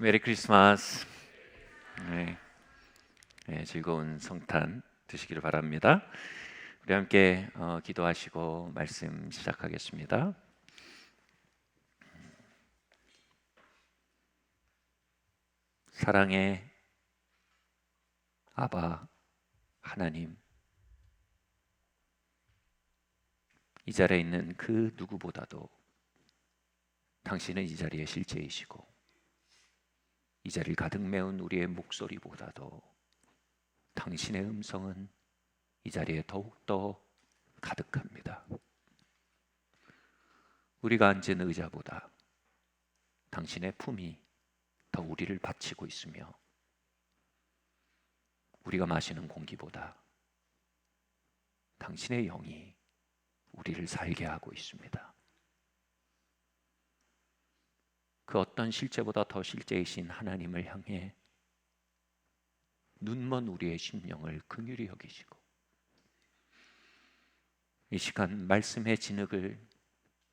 메리 크리스마스. 즐거운 성탄 되시기를 바랍니다. 우리 함께 기도하시고 말씀 시작하겠습니다. 사랑의 아바 하나님, 이 자리에 있는 그 누구보다도 당신은 이 자리에 실제이시고, 이 자리를 가득 메운 우리의 목소리보다도 당신의 음성은 이 자리에 더욱더 가득합니다. 우리가 앉은 의자보다 당신의 품이 더 우리를 바치고 있으며, 우리가 마시는 공기보다 당신의 영이 우리를 살게 하고 있습니다. 그 어떤 실제보다 더 실제이신 하나님을 향해 눈먼 우리의 심령을 긍휼히 여기시고, 이 시간 말씀의 진흙을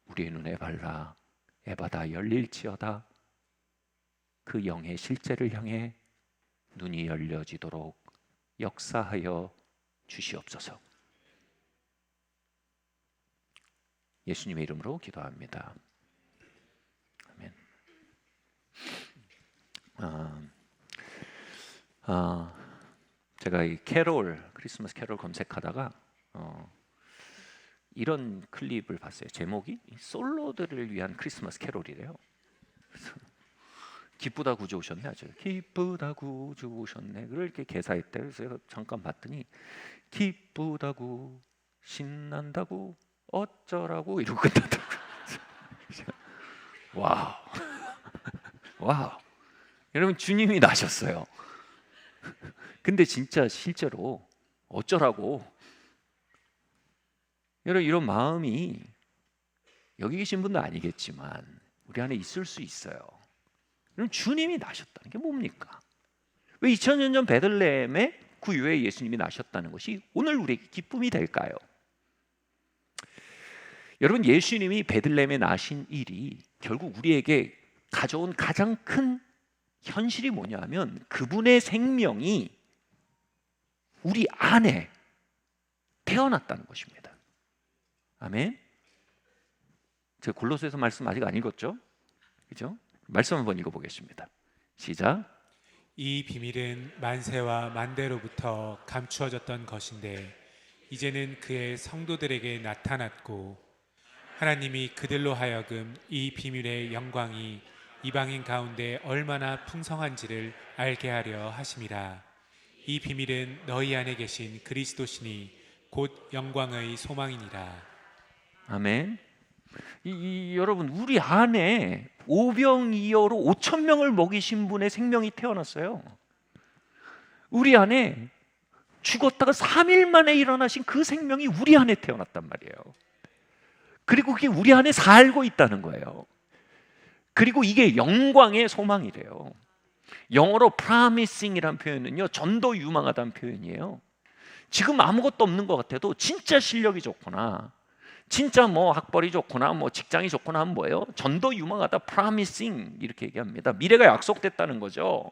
우리의 눈에 발라 에바다 열릴지어다, 그 영의 실제를 향해 눈이 열려지도록 역사하여 주시옵소서. 예수님의 이름으로 기도합니다. 아멘. 제가 이 크리스마스 캐롤 검색하다가 이런 클립을 봤어요. 제목이 솔로들을 위한 크리스마스 캐롤이래요. 기쁘다 구주 오셨네. 아주 기쁘다 구주 오셨네. 그렇게 개사했대. 그래서 제가 잠깐 봤더니 기쁘다고 신난다고 어쩌라고 이러고 끝났더라고요. 와우. 와우. 여러분, 주님이 나셨어요. 근데 진짜 실제로 어쩌라고, 여러분, 이런 마음이 여기 계신 분도 아니겠지만 우리 안에 있을 수 있어요. 여러분, 주님이 나셨다는 게 뭡니까? 왜 2000년 전 베들레헴에 그 유에 예수님이 나셨다는 것이 오늘 우리에게 기쁨이 될까요? 여러분, 예수님이 베들레헴에 나신 일이 결국 우리에게 가져온 가장 큰 현실이 뭐냐 하면, 그분의 생명이 우리 안에 태어났다는 것입니다. 아멘. 제가 골로새서 말씀 아직 안 읽었죠? 그죠? 말씀 한번 읽어보겠습니다. 시작. 이 비밀은 만세와 만대로부터 감추어졌던 것인데 이제는 그의 성도들에게 나타났고, 하나님이 그들로 하여금 이 비밀의 영광이 이방인 가운데 얼마나 풍성한지를 알게 하려 하심이라. 이 비밀은 너희 안에 계신 그리스도시니 곧 영광의 소망이니라. 아멘. 여러분, 우리 안에 오병이어로 5,000명을 먹이신 분의 생명이 태어났어요. 우리 안에 죽었다가 3일 만에 일어나신 그 생명이 우리 안에 태어났단 말이에요. 그리고 그게 우리 안에 살고 있다는 거예요. 그리고 이게 영광의 소망이래요. 영어로 promising이라는 표현은요, 전도 유망하다는 표현이에요. 지금 아무것도 없는 것 같아도 진짜 실력이 좋거나, 진짜 뭐 학벌이 좋거나 뭐 직장이 좋거나 하면 뭐예요? 전도 유망하다, promising 이렇게 얘기합니다. 미래가 약속됐다는 거죠.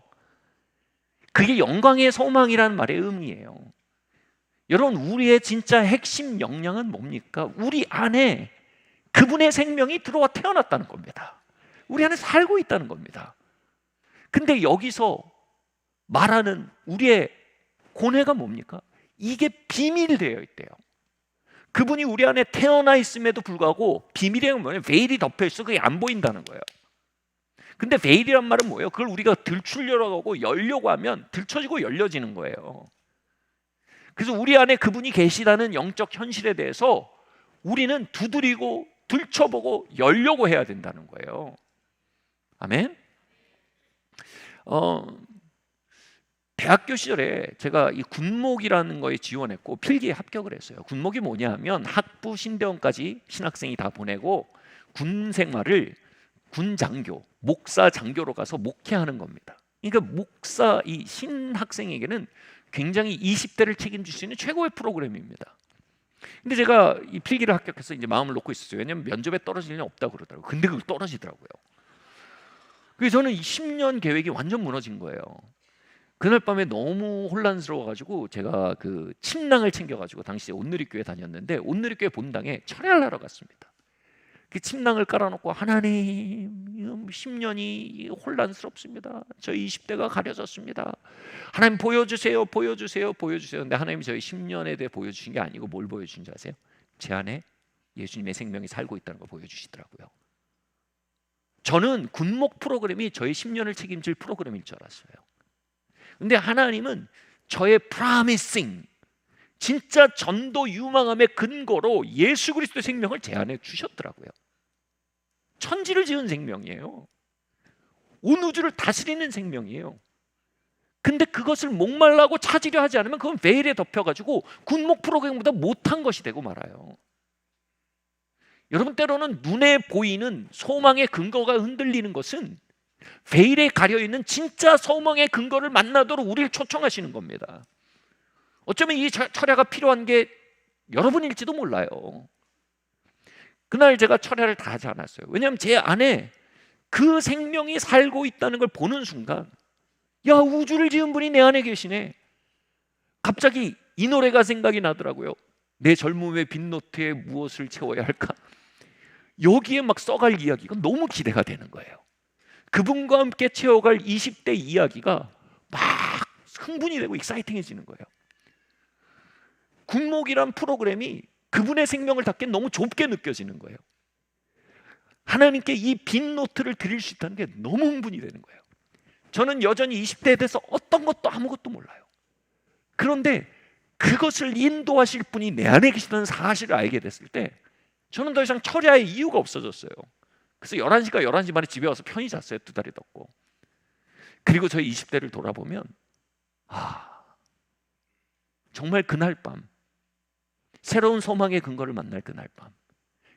그게 영광의 소망이라는 말의 의미예요. 여러분, 우리의 진짜 핵심 역량은 뭡니까? 우리 안에 그분의 생명이 들어와 태어났다는 겁니다. 우리 안에 살고 있다는 겁니다. 근데 여기서 말하는 우리의 고뇌가 뭡니까? 이게 비밀되어 있대요. 그분이 우리 안에 태어나 있음에도 불구하고 비밀이 뭐냐면 베일이 덮여있어. 그게 안 보인다는 거예요. 근데 베일이란 말은 뭐예요? 그걸 우리가 들추려고 하고 열려고 하면 들춰지고 열려지는 거예요. 그래서 우리 안에 그분이 계시다는 영적 현실에 대해서 우리는 두드리고 들춰보고 열려고 해야 된다는 거예요. 아멘. 대학교 시절에 제가 이 군목이라는 거에 지원했고 필기에 합격을 했어요. 군목이 뭐냐 하면 학부 신대원까지 신학생이 다 보내고 군 생활을 군 장교, 목사 장교로 가서 목회하는 겁니다. 그러니까 목사, 이 신학생에게는 굉장히 20대를 책임질 수 있는 최고의 프로그램입니다. 근데 제가 이 필기를 합격해서 이제 마음을 놓고 있었어요. 왜냐하면 면접에 떨어질 일은 없다고 그러더라고요. 근데 그걸 떨어지더라고요. 그래서 저는 이 10년 계획이 완전 무너진 거예요. 그날 밤에 너무 혼란스러워가지고 제가 그 침낭을 챙겨가지고 당시에 온누리교회 다녔는데 온누리교회 본당에 철야를 하러 갔습니다. 그 침낭을 깔아놓고 하나님 10년이 혼란스럽습니다. 저희 20대가 가려졌습니다. 하나님 보여주세요, 보여주세요, 보여주세요. 근데 하나님이 저희 10년에 대해 보여주신 게 아니고 뭘 보여주신 줄 아세요? 제 안에 예수님의 생명이 살고 있다는 걸 보여주시더라고요. 저는 군목 프로그램이 저의 10년을 책임질 프로그램일 줄 알았어요. 근데 하나님은 저의 프라미싱, 진짜 전도 유망함의 근거로 예수 그리스도의 생명을 제 안에 주셨더라고요. 천지를 지은 생명이에요. 온 우주를 다스리는 생명이에요. 근데 그것을 목말라고 찾으려 하지 않으면 그건 베일에 덮여가지고 군목 프로그램보다 못한 것이 되고 말아요. 여러분, 때로는 눈에 보이는 소망의 근거가 흔들리는 것은 베일에 가려있는 진짜 소망의 근거를 만나도록 우리를 초청하시는 겁니다. 어쩌면 이 철야가 필요한 게 여러분일지도 몰라요. 그날 제가 철야를 다 하지 않았어요. 왜냐하면 제 안에 그 생명이 살고 있다는 걸 보는 순간, 야, 우주를 지은 분이 내 안에 계시네. 갑자기 이 노래가 생각이 나더라고요. 내 젊음의 빈노트에 무엇을 채워야 할까? 여기에 막 써갈 이야기가 너무 기대가 되는 거예요. 그분과 함께 채워갈 20대 이야기가 막 흥분이 되고 익사이팅해지는 거예요. 군목이란 프로그램이 그분의 생명을 담기엔 너무 좁게 느껴지는 거예요. 하나님께 이 빈 노트를 드릴 수 있다는 게 너무 흥분이 되는 거예요. 저는 여전히 20대에 대해서 어떤 것도 아무것도 몰라요. 그런데 그것을 인도하실 분이 내 안에 계시다는 사실을 알게 됐을 때 저는 더 이상 철야의 이유가 없어졌어요. 그래서 11시가 11시 반에 집에 와서 편히 잤어요. 2다리 덮고. 그리고 저희 20대를 돌아보면 정말 그날 밤, 새로운 소망의 근거를 만날 그날 밤,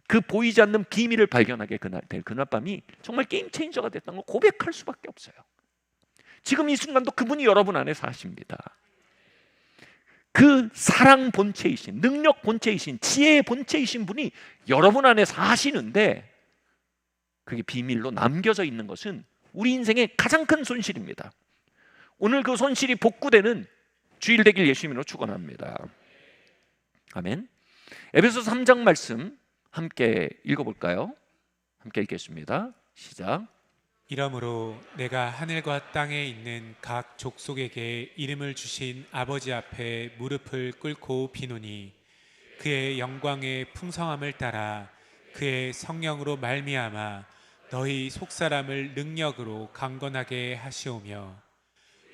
그 보이지 않는 비밀을 발견하게 될 그날 밤이 정말 게임 체인저가 됐다는 걸 고백할 수밖에 없어요. 지금 이 순간도 그분이 여러분 안에 사십니다. 그 사랑 본체이신, 능력 본체이신, 지혜의 본체이신 분이 여러분 안에 사시는데 그게 비밀로 남겨져 있는 것은 우리 인생의 가장 큰 손실입니다. 오늘 그 손실이 복구되는 주일 되길 예수님으로 축원합니다. 아멘. 에베소서 3장 말씀 함께 읽어볼까요? 함께 읽겠습니다. 시작. 이러므로 내가 하늘과 땅에 있는 각 족속에게 이름을 주신 아버지 앞에 무릎을 꿇고 비노니 그의 영광의 풍성함을 따라 그의 성령으로 말미암아 너희 속사람을 능력으로 강건하게 하시오며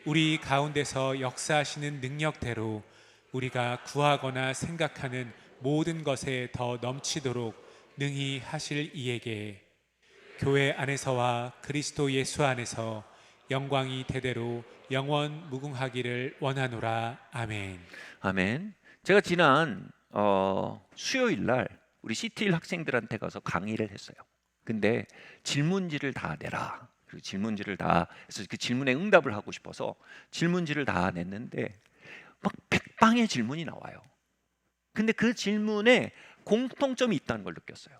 우리 가운데서 역사하시는 능력대로 우리가 구하거나 생각하는 모든 것에 더 넘치도록 능히 하실 이에게 교회 안에서와 그리스도 예수 안에서 영광이 대대로 영원 무궁하기를 원하노라. 아멘. 아멘. 제가 지난 수요일 날 우리 시티일 학생들한테 가서 강의를 했어요. 근데 질문지를 다 내라. 그리고 질문지를 다 해서 그 질문에 응답을 하고 싶어서 질문지를 다 냈는데 막 100방의 질문이 나와요. 근데 그 질문에 공통점이 있다는 걸 느꼈어요.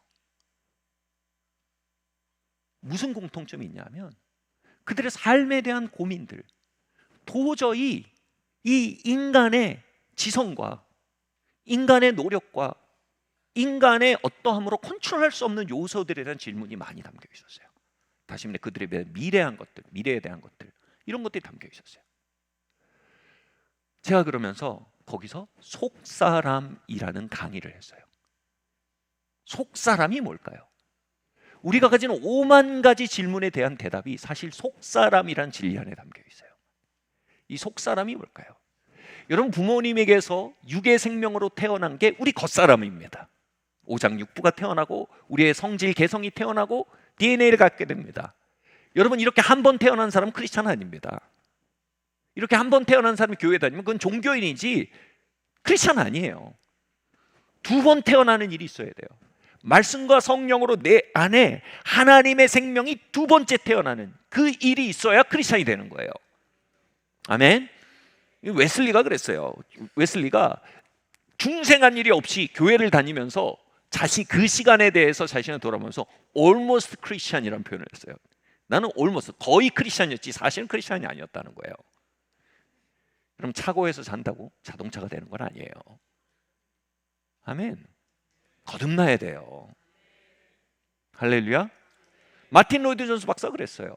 무슨 공통점이 있냐면 그들의 삶에 대한 고민들, 도저히 이 인간의 지성과 인간의 노력과 인간의 어떠함으로 컨트롤할 수 없는 요소들에 대한 질문이 많이 담겨 있었어요. 다시 말해 그들의 미래한 것들, 미래에 대한 것들, 이런 것들이 담겨 있었어요. 제가 그러면서 거기서 속사람이라는 강의를 했어요. 속사람이 뭘까요? 우리가 가진 5만 가지 질문에 대한 대답이 사실 속사람이란 진리 안에 담겨 있어요. 이 속사람이 뭘까요? 여러분, 부모님에게서 육의 생명으로 태어난 게 우리 겉사람입니다. 오장육부가 태어나고 우리의 성질 개성이 태어나고 DNA를 갖게 됩니다. 여러분, 이렇게 한 번 태어난 사람은 크리스찬 아닙니다. 이렇게 한 번 태어난 사람이 교회 다니면 그건 종교인이지 크리스찬 아니에요. 2번 태어나는 일이 있어야 돼요. 말씀과 성령으로 내 안에 하나님의 생명이 2번째 태어나는 그 일이 있어야 크리스찬이 되는 거예요. 아멘. 웨슬리가 그랬어요. 웨슬리가 중생한 일이 없이 교회를 다니면서 그 시간에 대해서 자신을 돌아보면서 almost Christian이라는 표현을 했어요. 나는 almost 거의 크리스천이었지 사실은 크리스천이 아니었다는 거예요. 그럼 차고에서 잔다고 자동차가 되는 건 아니에요. 아멘. 거듭나야 돼요. 할렐루야. 마틴 로이드 존스 박사가 그랬어요.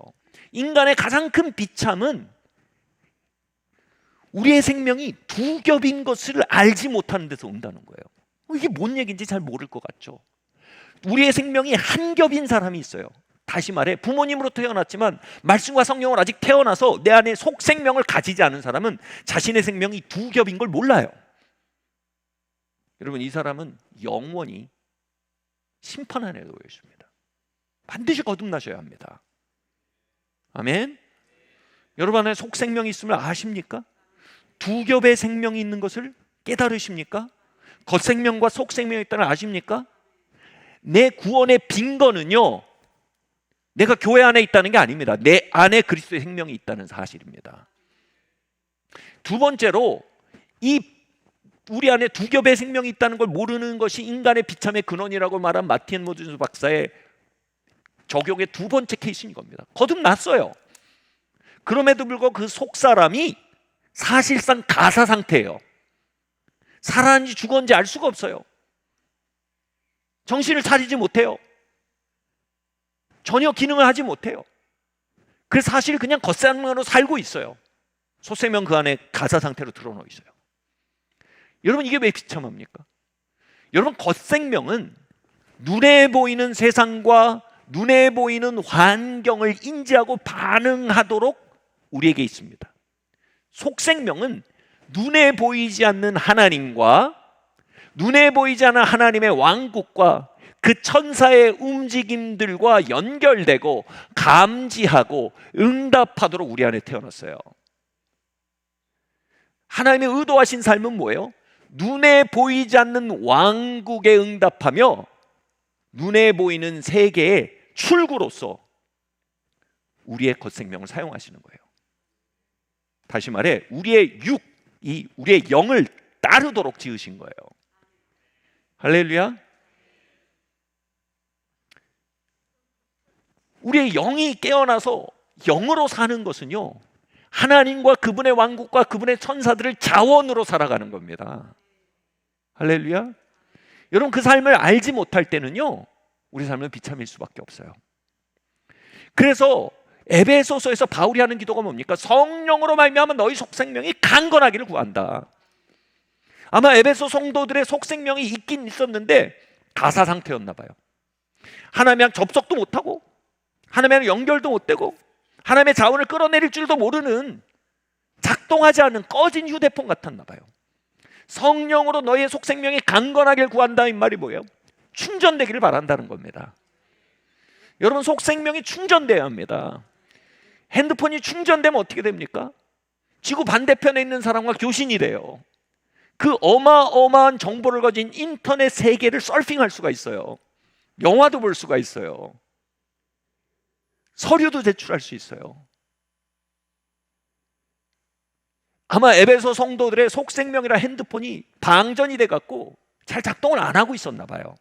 인간의 가장 큰 비참은 우리의 생명이 두 겹인 것을 알지 못하는 데서 온다는 거예요. 이게 뭔 얘기인지 잘 모를 것 같죠. 우리의 생명이 한 겹인 사람이 있어요. 다시 말해 부모님으로 태어났지만 말씀과 성령을 아직 태어나서 내 안에 속 생명을 가지지 않은 사람은 자신의 생명이 두 겹인 걸 몰라요. 여러분, 이 사람은 영원히 심판 안에 놓여 있습니다. 반드시 거듭나셔야 합니다. 아멘. 여러분 안에 속 생명이 있음을 아십니까? 두 겹의 생명이 있는 것을 깨달으십니까? 겉생명과 속생명이 있다는 걸 아십니까? 내 구원의 빈거는요, 내가 교회 안에 있다는 게 아닙니다. 내 안에 그리스도의 생명이 있다는 사실입니다. 두 번째로, 우리 안에 두 겹의 생명이 있다는 걸 모르는 것이 인간의 비참의 근원이라고 말한 마틴 로이드 박사의 적용의 두 번째 케이스인 겁니다. 거듭났어요. 그럼에도 불구하고 그 속사람이 사실상 가사 상태예요. 살았는지 죽었는지 알 수가 없어요. 정신을 차리지 못해요. 전혀 기능을 하지 못해요. 그래서 사실 그냥 겉생명으로 살고 있어요. 소생명 그 안에 가사 상태로 드러나 있어요. 여러분, 이게 왜 비참합니까? 여러분, 겉생명은 눈에 보이는 세상과 눈에 보이는 환경을 인지하고 반응하도록 우리에게 있습니다. 속생명은 눈에 보이지 않는 하나님과 눈에 보이지 않는 하나님의 왕국과 그 천사의 움직임들과 연결되고 감지하고 응답하도록 우리 안에 태어났어요. 하나님의 의도하신 삶은 뭐예요? 눈에 보이지 않는 왕국에 응답하며 눈에 보이는 세계의 출구로서 우리의 겉생명을 사용하시는 거예요. 다시 말해 우리의 우리의 영을 따르도록 지으신 거예요. 할렐루야. 우리의 영이 깨어나서 영으로 사는 것은요, 하나님과 그분의 왕국과 그분의 천사들을 자원으로 살아가는 겁니다. 할렐루야. 여러분, 그 삶을 알지 못할 때는요, 우리 삶은 비참일 수밖에 없어요. 그래서 에베소서에서 바울이 하는 기도가 뭡니까? 성령으로 말미암아 너희 속생명이 강건하기를 구한다. 아마 에베소 성도들의 속생명이 있긴 있었는데 가사 상태였나 봐요. 하나님이랑 접속도 못하고 하나님이랑 연결도 못되고 하나님의 자원을 끌어내릴 줄도 모르는 작동하지 않은 꺼진 휴대폰 같았나 봐요. 성령으로 너희의 속생명이 강건하길 구한다, 이 말이 뭐예요? 충전되기를 바란다는 겁니다. 여러분, 속생명이 충전돼야 합니다. 핸드폰이 충전되면 어떻게 됩니까? 지구 반대편에 있는 사람과 교신이 돼요. 그 어마어마한 정보를 가진 인터넷 세계를 서핑할 수가 있어요. 영화도 볼 수가 있어요. 서류도 제출할 수 있어요. 아마 에베소 성도들의 속생명이라 핸드폰이 방전이 돼갖고 잘 작동을 안 하고 있었나 봐요.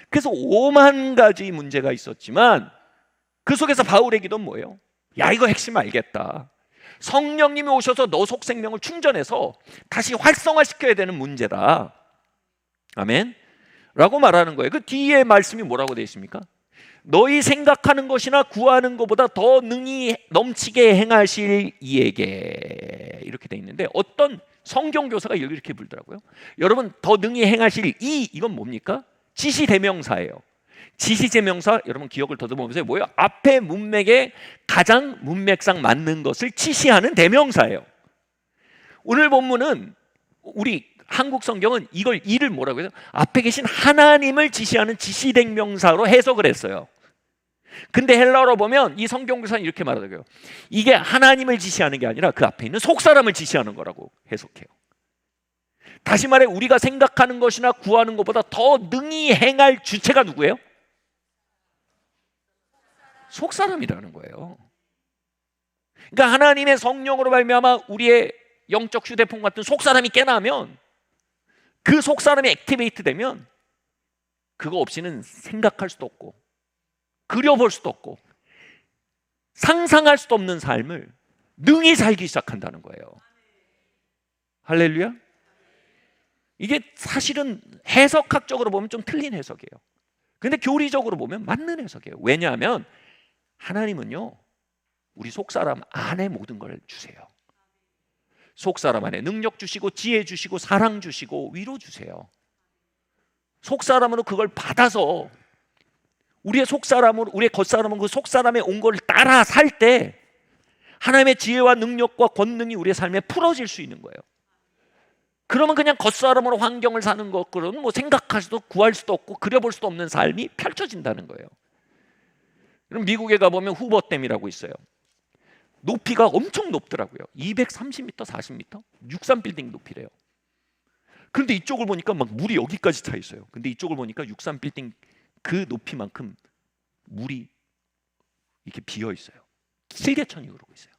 그래서 5만 가지 문제가 있었지만 그 속에서 바울의 기도는 뭐예요? 야, 이거 핵심 알겠다. 성령님이 오셔서 너 속생명을 충전해서 다시 활성화시켜야 되는 문제다. 아멘. 라고 말하는 거예요. 그 뒤에 말씀이 뭐라고 되어 있습니까? 너희 생각하는 것이나 구하는 것보다 더 능히 넘치게 행하실 이에게, 이렇게 되어 있는데 어떤 성경 교사가 이렇게 불더라고요. 여러분, 더 능히 행하실 이건 뭡니까? 지시대명사예요. 지시대명사, 여러분 기억을 더듬어보세요. 뭐예요? 앞에 문맥에 가장 문맥상 맞는 것을 지시하는 대명사예요. 오늘 본문은 우리 한국 성경은 이를 뭐라고 해요? 앞에 계신 하나님을 지시하는 지시대명사로 해석을 했어요. 근데 헬라어로 보면 이 성경 교사는 이렇게 말하더라고요. 이게 하나님을 지시하는 게 아니라 그 앞에 있는 속사람을 지시하는 거라고 해석해요. 다시 말해 우리가 생각하는 것이나 구하는 것보다 더 능히 행할 주체가 누구예요? 속사람이라는 거예요. 그러니까 하나님의 성령으로 말미암아 우리의 영적 휴대폰 같은 속사람이 깨나면, 그 속사람이 액티베이트 되면 그거 없이는 생각할 수도 없고 그려볼 수도 없고 상상할 수도 없는 삶을 능히 살기 시작한다는 거예요. 할렐루야. 이게 사실은 해석학적으로 보면 좀 틀린 해석이에요. 근데 교리적으로 보면 맞는 해석이에요. 왜냐하면 하나님은요, 우리 속사람 안에 모든 걸 주세요. 속사람 안에 능력 주시고 지혜 주시고 사랑 주시고 위로 주세요. 속사람으로 그걸 받아서 우리의 속사람으로, 우리의 겉사람은 그 속사람에 온 걸 따라 살 때 하나님의 지혜와 능력과 권능이 우리의 삶에 풀어질 수 있는 거예요. 그러면 그냥 겉사람으로 환경을 사는 것들은 뭐 생각할 수도 구할 수도 없고 그려볼 수도 없는 삶이 펼쳐진다는 거예요. 그럼 미국에 가보면 후버댐이라고 있어요. 높이가 엄청 높더라고요. 230m, 40m, 63빌딩 높이래요. 그런데 이쪽을 보니까 막 물이 여기까지 차 있어요. 근데 이쪽을 보니까 63빌딩 그 높이만큼 물이 이렇게 비어 있어요. 실개천이 흐르고 있어요.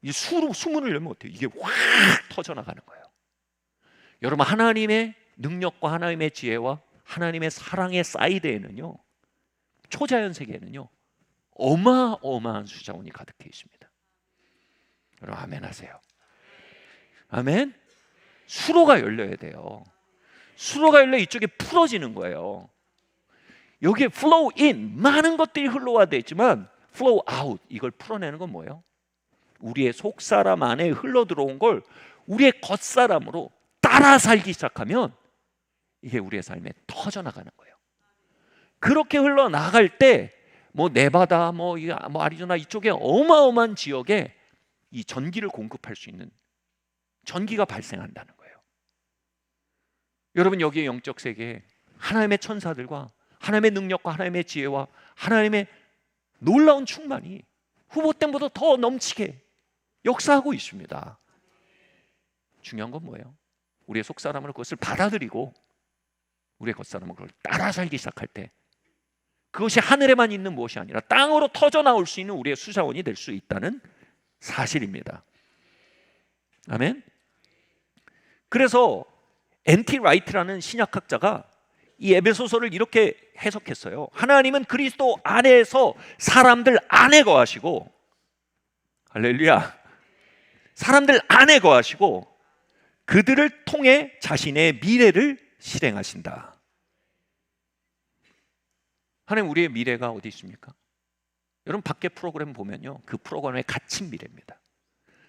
이 수문을 열면 어때요? 이게 확 터져나가는 거예요. 여러분, 하나님의 능력과 하나님의 지혜와 하나님의 사랑의 사이드에는요, 초자연 세계에는요, 어마어마한 수자원이 가득해 있습니다. 여러분, 아멘 하세요. 아멘. 수로가 열려야 돼요. 수로가 열려 이쪽에 풀어지는 거예요. 여기에 flow in, 많은 것들이 흘러와야 되지만 flow out, 이걸 풀어내는 건 뭐예요? 우리의 속사람 안에 흘러들어온 걸 우리의 겉사람으로 따라 살기 시작하면 이게 우리의 삶에 터져나가는 거예요. 그렇게 흘러나갈 때 뭐 네바다, 뭐 아리조나 이쪽에 어마어마한 지역에 이 전기를 공급할 수 있는 전기가 발생한다는 거예요. 여러분, 여기에 영적 세계에 하나님의 천사들과 하나님의 능력과 하나님의 지혜와 하나님의 놀라운 충만이 후보 때보다 더 넘치게 역사하고 있습니다. 중요한 건 뭐예요? 우리의 속사람으로 그것을 받아들이고 우리의 겉사람은 그걸 따라 살기 시작할 때 그것이 하늘에만 있는 무엇이 아니라 땅으로 터져나올 수 있는 우리의 수자원이 될 수 있다는 사실입니다. 아멘. 그래서 N.T. 라이트라는 신약학자가 이 에베소서를 이렇게 해석했어요. 하나님은 그리스도 안에서 사람들 안에 거하시고, 할렐루야, 사람들 안에 거하시고 그들을 통해 자신의 미래를 실행하신다. 하나님, 우리의 미래가 어디 있습니까? 여러분, 밖에 프로그램 보면요, 그 프로그램에 갇힌 미래입니다.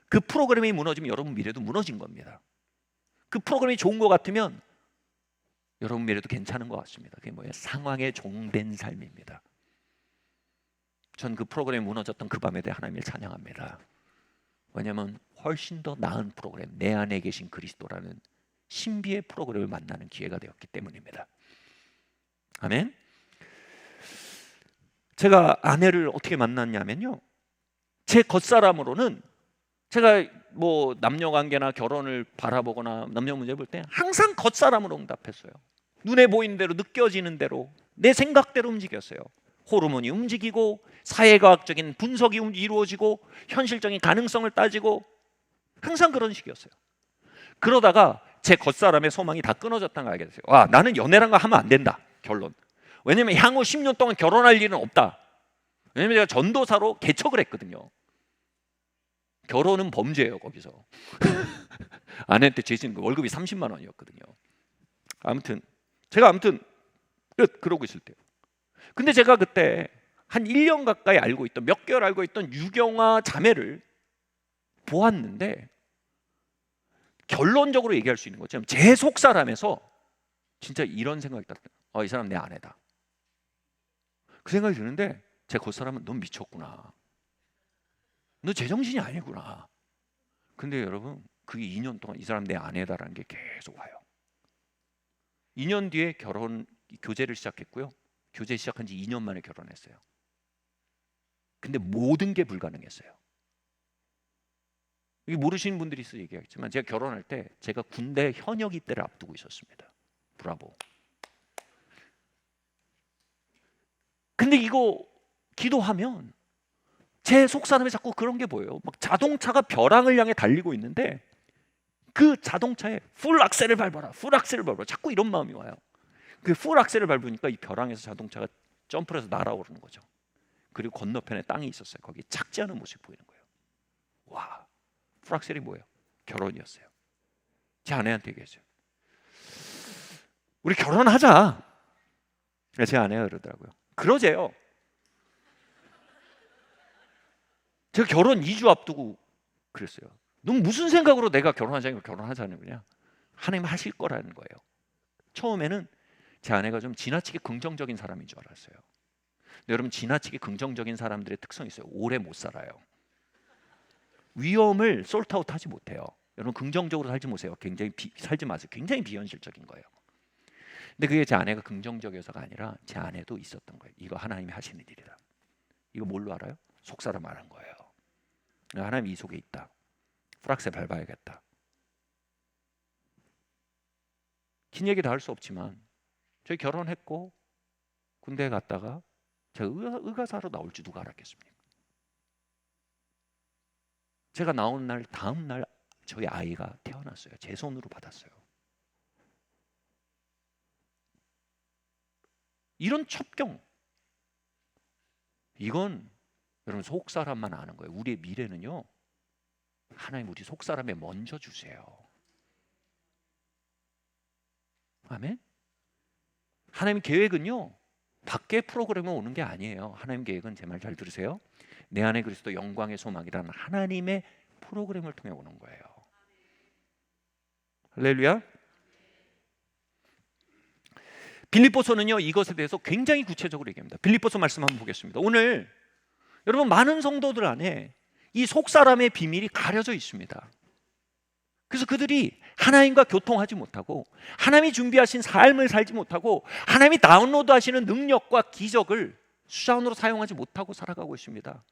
그 프로그램이 무너지면 여러분 미래도 무너진 겁니다. 그 프로그램이 좋은 것 같으면 여러분 미래도 괜찮은 것 같습니다. 그게 뭐예요? 상황에 종된 삶입니다. 전 그 프로그램이 무너졌던 그 밤에 대해 하나님을 찬양합니다. 왜냐하면 훨씬 더 나은 프로그램, 내 안에 계신 그리스도라는 신비의 프로그램을 만나는 기회가 되었기 때문입니다. 아멘. 제가 아내를 어떻게 만났냐면요, 제 겉사람으로는 제가 뭐 남녀관계나 결혼을 바라보거나 남녀 문제 볼 때 항상 겉사람으로 응답했어요. 눈에 보이는 대로, 느껴지는 대로, 내 생각대로 움직였어요. 호르몬이 움직이고 사회과학적인 분석이 이루어지고 현실적인 가능성을 따지고 항상 그런 식이었어요. 그러다가 제 겉사람의 소망이 다 끊어졌다는 걸 알게 됐어요. 와, 나는 연애란 거 하면 안 된다. 결론. 왜냐면 향후 10년 동안 결혼할 일은 없다. 왜냐면 제가 전도사로 개척을 했거든요. 결혼은 범죄예요, 거기서. 아내한테 제신 월급이 30만 원이었거든요. 제가 그러고 있을 때요. 근데 제가 그때 한 1년 가까이 알고 있던, 몇 개월 알고 있던 유경아 자매를 보았는데, 결론적으로 얘기할 수 있는 것처럼 제 속사람에서 진짜 이런 생각이 들었어요. 이 사람 내 아내다. 그 생각이 드는데 제 겉사람은 넌 미쳤구나. 너 제정신이 아니구나. 근데 여러분, 그게 2년 동안 이 사람 내 아내다라는 게 계속 와요. 2년 뒤에 교제를 시작했고요. 교제 시작한 지 2년 만에 결혼했어요. 근데 모든 게 불가능했어요. 이게 모르시는 분들이 있어 얘기하겠지만, 제가 결혼할 때 제가 군대 현역이 때를 앞두고 있었습니다. 브라보. 근데 이거 기도하면 제 속사람이 자꾸 그런 게 보여요. 막 자동차가 벼랑을 향해 달리고 있는데 그 자동차에 풀 악셀을 밟아라, 풀 악셀을 밟아라, 자꾸 이런 마음이 와요. 그 풀 악셀을 밟으니까 이 벼랑에서 자동차가 점프를 해서 날아오르는 거죠. 그리고 건너편에 땅이 있었어요. 거기 작지 않은 모습이 보이는 거예요. 와, 프락셀이 뭐예요? 결혼이었어요. 제 아내한테 얘기했어요. 우리 결혼하자. 제 아내가 그러더라고요. 그러재요. 제가 결혼 2주 앞두고 그랬어요. 넌 무슨 생각으로 내가 결혼하자는 거냐? 하나님 하실 거라는 거예요. 처음에는 제 아내가 좀 지나치게 긍정적인 사람인 줄 알았어요. 근데 여러분, 지나치게 긍정적인 사람들의 특성이 있어요. 오래 못 살아요. 위험을 솔트아웃 하지 못해요. 여러분, 긍정적으로 살지 마세요. 살지 마세요. 굉장히 비현실적인 거예요. 근데 그게 제 아내가 긍정적이어서가 아니라 제 아내도 있었던 거예요. 이거 하나님이 하시는 일이다. 이거 뭘로 알아요? 속사람 말한 거예요. 하나님 이 속에 있다. 프락세 밟아야겠다. 긴 얘기 다 할 수 없지만 저희 결혼했고 군대에 갔다가 제가 의가사로 나올 줄 누가 알았겠습니까? 제가 나온 날 다음 날 저희 아이가 태어났어요. 제 손으로 받았어요. 이런 첩경, 이건 여러분 속사람만 아는 거예요. 우리의 미래는요, 하나님 우리 속사람에 먼저 주세요. 아멘. 하나님 계획은요 밖에 프로그램에 오는 게 아니에요. 하나님 계획은, 제 말 잘 들으세요, 내 안에 그리스도 영광의 소망이라는 하나님의 프로그램을 통해 오는 거예요. 할렐루야. 빌립보서는요 이것에 대해서 굉장히 구체적으로 얘기합니다. 빌립보서 말씀 한번 보겠습니다. 오늘 여러분, 많은 성도들 안에 이 속사람의 비밀이 가려져 있습니다. 그래서 그들이 하나님과 교통하지 못하고 하나님이 준비하신 삶을 살지 못하고 하나님이 다운로드하시는 능력과 기적을 수단으로 사용하지 못하고 살아가고 있습니다.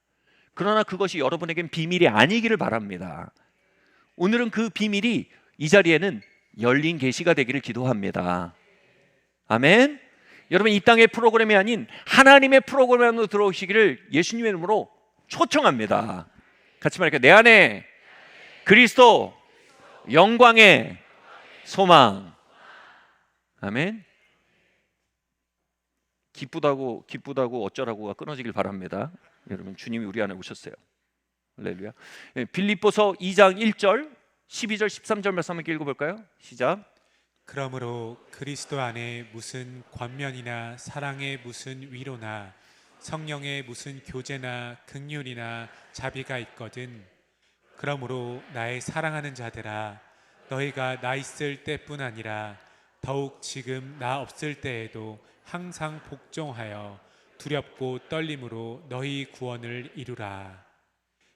그러나 그것이 여러분에겐 비밀이 아니기를 바랍니다. 오늘은 그 비밀이 이 자리에는 열린 계시가 되기를 기도합니다. 아멘. 여러분, 이 땅의 프로그램이 아닌 하나님의 프로그램으로 들어오시기를 예수님의 이름으로 초청합니다. 같이 말할게요. 내 안에 그리스도 영광의 소망. 아멘. 기쁘다고 어쩌라고가 끊어지길 바랍니다. 여러분, 주님이 우리 안에 오셨어요. 할렐루야. 빌립보서 2장 1절 12절 13절 말씀 한번 읽어볼까요? 시작. 그러므로 그리스도 안에 무슨 권면이나 사랑의 무슨 위로나 성령의 무슨 교제나 긍휼이나 자비가 있거든. 그러므로 나의 사랑하는 자들아, 너희가 나 있을 때뿐 아니라 더욱 지금 나 없을 때에도 항상 복종하여 두렵고 떨림으로 너희 구원을 이루라.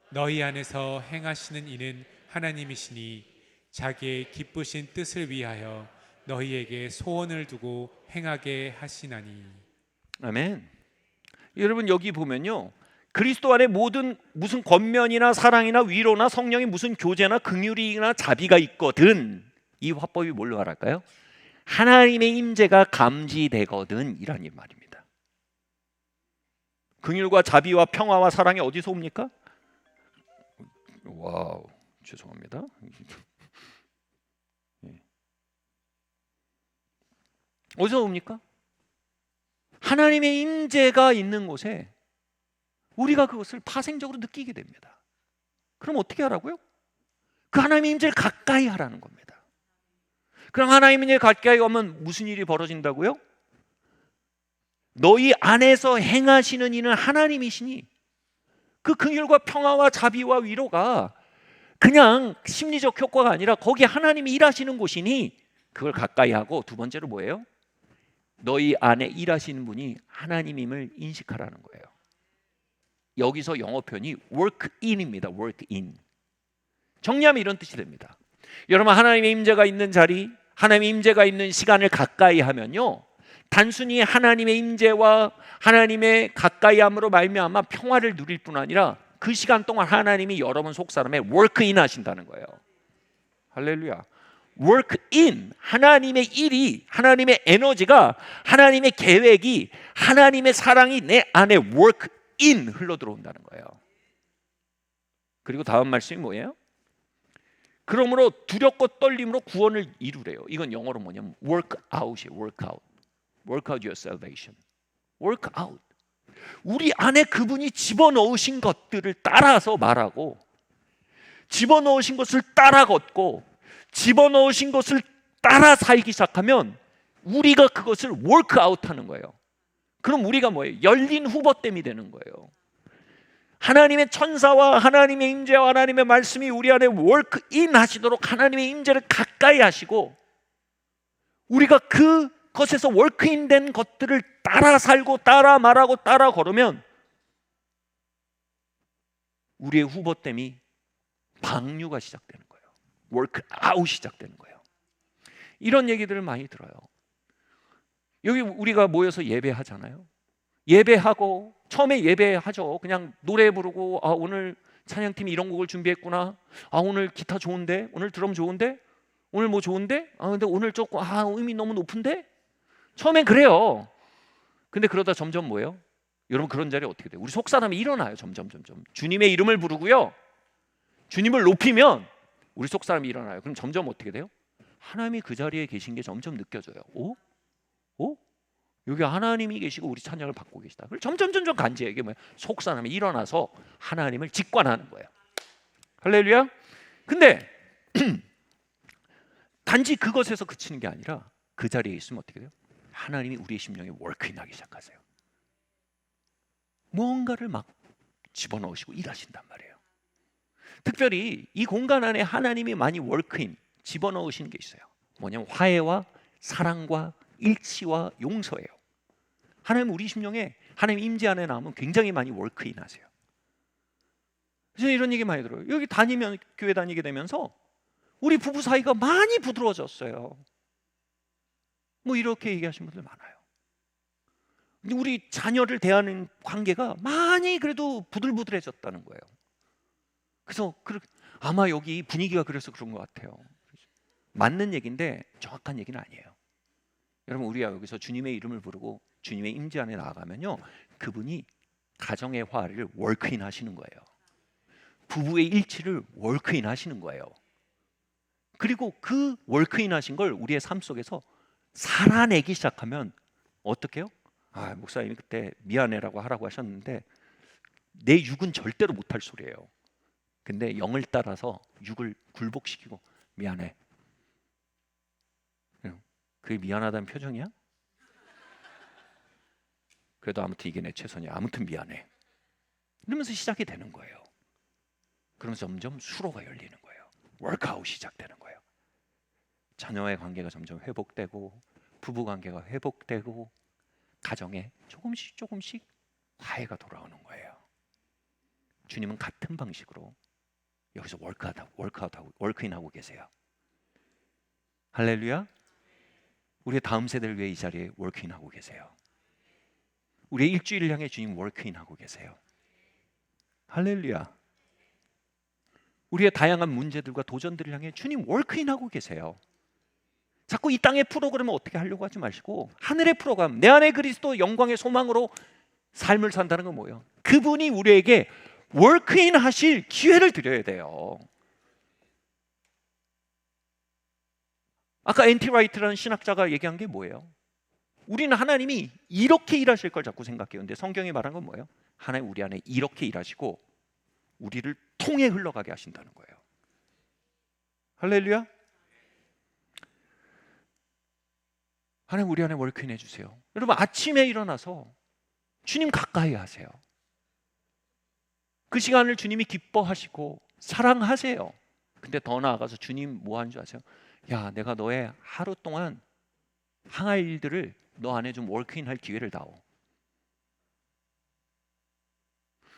너희 안에서 행하시는 이는 하나님이시니 자기의 기쁘신 뜻을 위하여 너희에게 소원을 두고 행하게 하시나니. 아멘. 여러분, 여기 보면요, 그리스도 안에 모든 무슨 권면이나 사랑이나 위로나 성령의 무슨 교제나 긍휼이나 자비가 있거든. 이 화법이 뭘로 말할까요? 하나님의 임재가 감지되거든 이란 말입니다. 긍휼과 자비와 평화와 사랑이 어디서 옵니까? 와우, 죄송합니다. 어디서 옵니까? 하나님의 임재가 있는 곳에 우리가 그것을 파생적으로 느끼게 됩니다. 그럼 어떻게 하라고요? 그 하나님의 임재를 가까이 하라는 겁니다. 그럼 하나님의 임재를 가까이 하면 무슨 일이 벌어진다고요? 너희 안에서 행하시는 이는 하나님이시니 그 긍휼과 평화와 자비와 위로가 그냥 심리적 효과가 아니라 거기 하나님이 일하시는 곳이니 그걸 가까이 하고, 두 번째로 뭐예요? 너희 안에 일하시는 분이 하나님임을 인식하라는 거예요. 여기서 영어 표현이 work in입니다. work in. 정리하면 이런 뜻이 됩니다. 여러분, 하나님의 임재가 있는 자리, 하나님의 임재가 있는 시간을 가까이 하면요, 단순히 하나님의 임재와 하나님의 가까이함으로 말미암아 평화를 누릴 뿐 아니라 그 시간 동안 하나님이 여러분 속사람에 work in 하신다는 거예요. 할렐루야. work in, 하나님의 일이, 하나님의 에너지가, 하나님의 계획이, 하나님의 사랑이 내 안에 work in 흘러 들어온다는 거예요. 그리고 다음 말씀이 뭐예요? 그러므로 두렵고 떨림으로 구원을 이루래요. 이건 영어로 뭐냐면 work out이에요. work out. work out your salvation. work out. 우리 안에 그분이 집어넣으신 것들을 따라서 말하고, 집어넣으신 것을 따라 걷고, 집어넣으신 것을 따라 살기 시작하면 우리가 그것을 워크아웃하는 거예요. 그럼 우리가 뭐예요? 열린 후보댐이 되는 거예요. 하나님의 천사와 하나님의 임재와 하나님의 말씀이 우리 안에 워크인 하시도록 하나님의 임재를 가까이 하시고, 우리가 그것에서 워크인 된 것들을 따라 살고 따라 말하고 따라 걸으면 우리의 후보댐이 방류가 시작되는 거예요. 워크아웃이 시작되는 거예요. 이런 얘기들을 많이 들어요. 여기 우리가 모여서 예배하잖아요. 예배하고 처음에 예배하죠. 그냥 노래 부르고, 아, 오늘 찬양팀이 이런 곡을 준비했구나. 아, 오늘 기타 좋은데? 오늘 드럼 좋은데? 오늘 뭐 좋은데? 아, 근데 오늘 조금 의미 너무 높은데? 처음엔 그래요. 근데 그러다 점점 뭐예요? 여러분, 그런 자리에 어떻게 돼요? 우리 속사람이 일어나요. 점점 주님의 이름을 부르고요, 주님을 높이면 우리 속사람이 일어나요. 그럼 점점 어떻게 돼요? 하나님이 그 자리에 계신 게 점점 느껴져요. 오? 여기 하나님이 계시고 우리 찬양을 받고 계시다. 그걸 점점 간지해요. 이게 뭐야? 속사람이 일어나서 하나님을 직관하는 거예요. 할렐루야. 근데 단지 그것에서 그치는 게 아니라 그 자리에 있으면 어떻게 돼요? 하나님이 우리의 심령에 워크인하기 시작하세요. 뭔가를 막 집어넣으시고 일하신단 말이에요. 특별히 이 공간 안에 하나님이 많이 워크인, 집어넣으시는 게 있어요. 뭐냐면 화해와 사랑과 일치와 용서예요. 하나님 우리 심령에 하나님 임재 안에 나오면 굉장히 많이 워크인 하세요. 그래서 이런 얘기 많이 들어요. 여기 교회 다니게 되면서 우리 부부 사이가 많이 부드러워졌어요. 뭐 이렇게 얘기하시는 분들 많아요. 근데 우리 자녀를 대하는 관계가 많이 그래도 부들부들해졌다는 거예요. 그래서 아마 여기 분위기가 그래서 그런 것 같아요. 맞는 얘기인데 정확한 얘기는 아니에요. 여러분, 우리가 여기서 주님의 이름을 부르고 주님의 임재 안에 나아가면요, 그분이 가정의 화를 워크인 하시는 거예요. 부부의 일치를 워크인 하시는 거예요. 그리고 그 워크인 하신 걸 우리의 삶 속에서 살아내기 시작하면 어떻게 해요? 아, 목사님이 그때 미안해라고 하라고 하셨는데 내 육은 절대로 못할 소리예요. 근데 영을 따라서 육을 굴복시키고 미안해. 그게 미안하다는 표정이야? 그래도 아무튼 이게 내 최선이야. 아무튼 미안해. 이러면서 시작이 되는 거예요. 그러면서 점점 수로가 열리는 거예요. 워크아웃 시작되는 거예요. 자녀의 관계가 점점 회복되고, 부부 관계가 회복되고, 가정에 조금씩 화해가 돌아오는 거예요. 주님은 같은 방식으로 여기서 워크인하고 계세요. 할렐루야. 우리의 다음 세대를 위해 이 자리에 워크인하고 계세요. 우리의 일주일을 향해 주님 워크인하고 계세요. 할렐루야. 우리의 다양한 문제들과 도전들을 향해 주님 워크인하고 계세요. 자꾸 이 땅의 프로그램을 어떻게 하려고 하지 마시고 하늘의 프로그램, 내 안에 그리스도 영광의 소망으로 삶을 산다는 건 뭐예요? 그분이 우리에게 워크인 하실 기회를 드려야 돼요. 아까 N.T. 라이트라는 신학자가 얘기한 게 뭐예요? 우리는 하나님이 이렇게 일하실 걸 자꾸 생각해요. 근데 성경이 말한 건 뭐예요? 하나님 우리 안에 이렇게 일하시고 우리를 통해 흘러가게 하신다는 거예요. 할렐루야. 하나님 우리 안에 워크인 해주세요. 여러분, 아침에 일어나서 주님 가까이 하세요. 그 시간을 주님이 기뻐하시고 사랑하세요. 근데 더 나아가서 주님 뭐 하는 줄 아세요? 야, 내가 너의 하루 동안 항할 일들을 너 안에 좀 워크인 할 기회를 다오.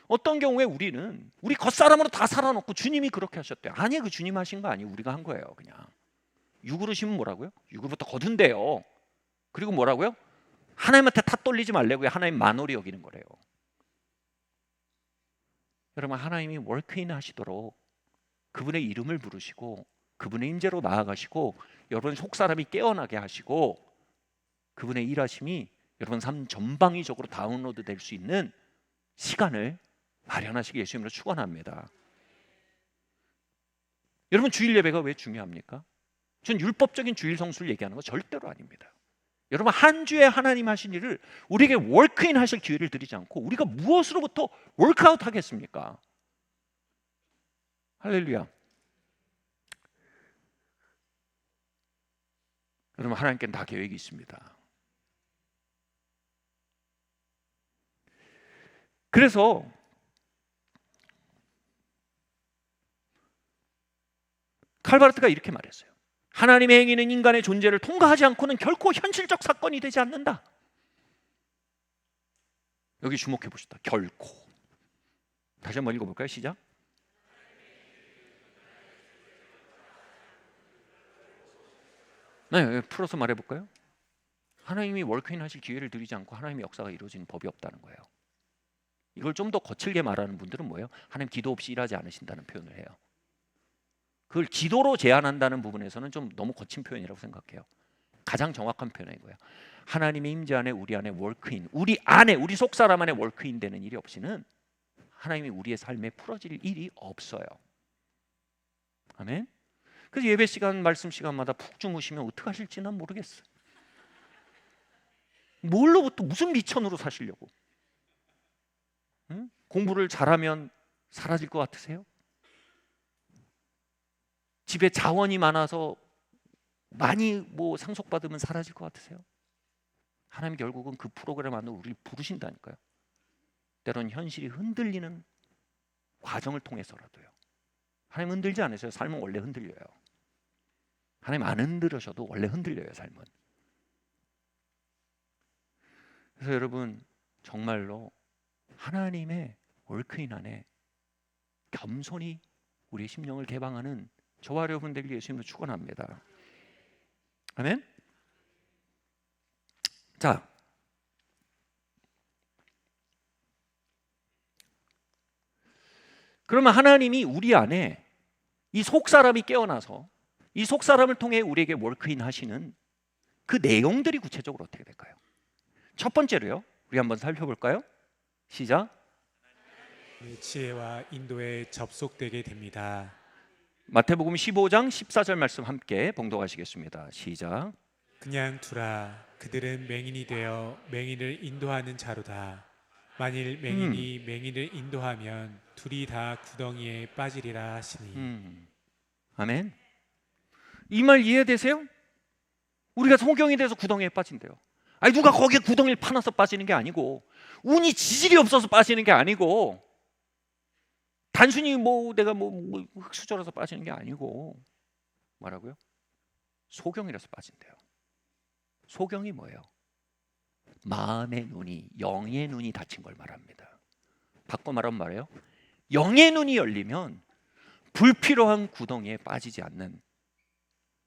어떤 경우에 우리는 우리 겉사람으로 다 살아놓고 주님이 그렇게 하셨대요. 아니, 그 주님 하신 거 아니에요. 우리가 한 거예요. 그냥 육으로 심으면 뭐라고요? 육으로부터 거둔대요. 그리고 뭐라고요? 하나님한테 탓 돌리지 말라고요. 하나님 만홀히 여기는 거래요. 여러분, 하나님이 워크인 하시도록 그분의 이름을 부르시고 그분의 임재로 나아가시고 여러분 속사람이 깨어나게 하시고 그분의 일하심이 여러분 삶 전방위적으로 다운로드 될 수 있는 시간을 마련하시기 예수님으로 축원합니다. 여러분, 주일 예배가 왜 중요합니까? 전 율법적인 주일 성수를 얘기하는 거 절대로 아닙니다. 여러분, 한 주에 하나님 하신 일을 우리에게 월크인 하실 기회를 드리지 않고 우리가 무엇으로부터 월크아웃 하겠습니까? 할렐루야. 여러분, 하나님께는 다 계획이 있습니다. 그래서 칼바르트가 이렇게 말했어요. 하나님의 행위는 인간의 존재를 통과하지 않고는 결코 현실적 사건이 되지 않는다. 여기 주목해 보시다. 결코. 다시 한번 읽어볼까요? 시작. 네, 풀어서 말해볼까요? 하나님이 월크인 하실 기회를 드리지 않고 하나님의 역사가 이루어지는 법이 없다는 거예요. 이걸 좀 더 거칠게 말하는 분들은 뭐예요? 하나님 기도 없이 일하지 않으신다는 표현을 해요. 그걸 기도로 제한한다는 부분에서는 좀 너무 거친 표현이라고 생각해요. 가장 정확한 표현은 이거예요. 하나님의 임재 안에 우리 안에 월크인, 우리 안에 우리 속 사람 안에 월크인 되는 일이 없이는 하나님이 우리의 삶에 풀어질 일이 없어요. 아멘. 그래서 예배 시간, 말씀 시간마다 푹 주무시면 어떻게 하실지 난 모르겠어요. 뭘로부터 무슨 미천으로 사시려고? 응? 공부를 잘하면 사라질 것 같으세요? 집에 자원이 많아서 많이 뭐 상속받으면 사라질 것 같으세요? 하나님 결국은 그 프로그램 안으로 우리를 부르신다니까요. 때론 현실이 흔들리는 과정을 통해서라도요. 하나님 흔들지 않으세요. 삶은 원래 흔들려요. 하나님 안 흔들으셔도 원래 흔들려요, 삶은. 그래서 여러분, 정말로 하나님의 월크인 안에 겸손히 우리의 심령을 개방하는 저와 여러분 되길 예수님도 축원합니다. 아멘. 자, 그러면 하나님이 우리 안에 이 속사람이 깨어나서 이 속사람을 통해 우리에게 월크인 하시는 그 내용들이 구체적으로 어떻게 될까요? 첫 번째로요, 우리 한번 살펴볼까요? 시작. 지혜와 인도에 접속되게 됩니다. 마태복음 15장 14절 말씀 함께 봉독하시겠습니다. 시작. 그냥 두라. 그들은 맹인이 되어 맹인을 인도하는 자로다. 만일 맹인이 맹인을 인도하면 둘이 다 구덩이에 빠지리라 하시니. 아멘. 이 말 이해되세요? 우리가 성경에 대해서 구덩이에 빠진대요. 아니, 누가 거기에 구덩이를 파놔서 빠지는 게 아니고, 운이 지질이 없어서 빠지는 게 아니고, 단순히 뭐 내가 뭐 흙수저라서 빠지는 게 아니고, 뭐라고요? 소경이라서 빠진대요. 소경이 뭐예요? 마음의 눈이, 영의 눈이 닫힌 걸 말합니다. 바꿔 말하면 말해요. 영의 눈이 열리면 불필요한 구덩이에 빠지지 않는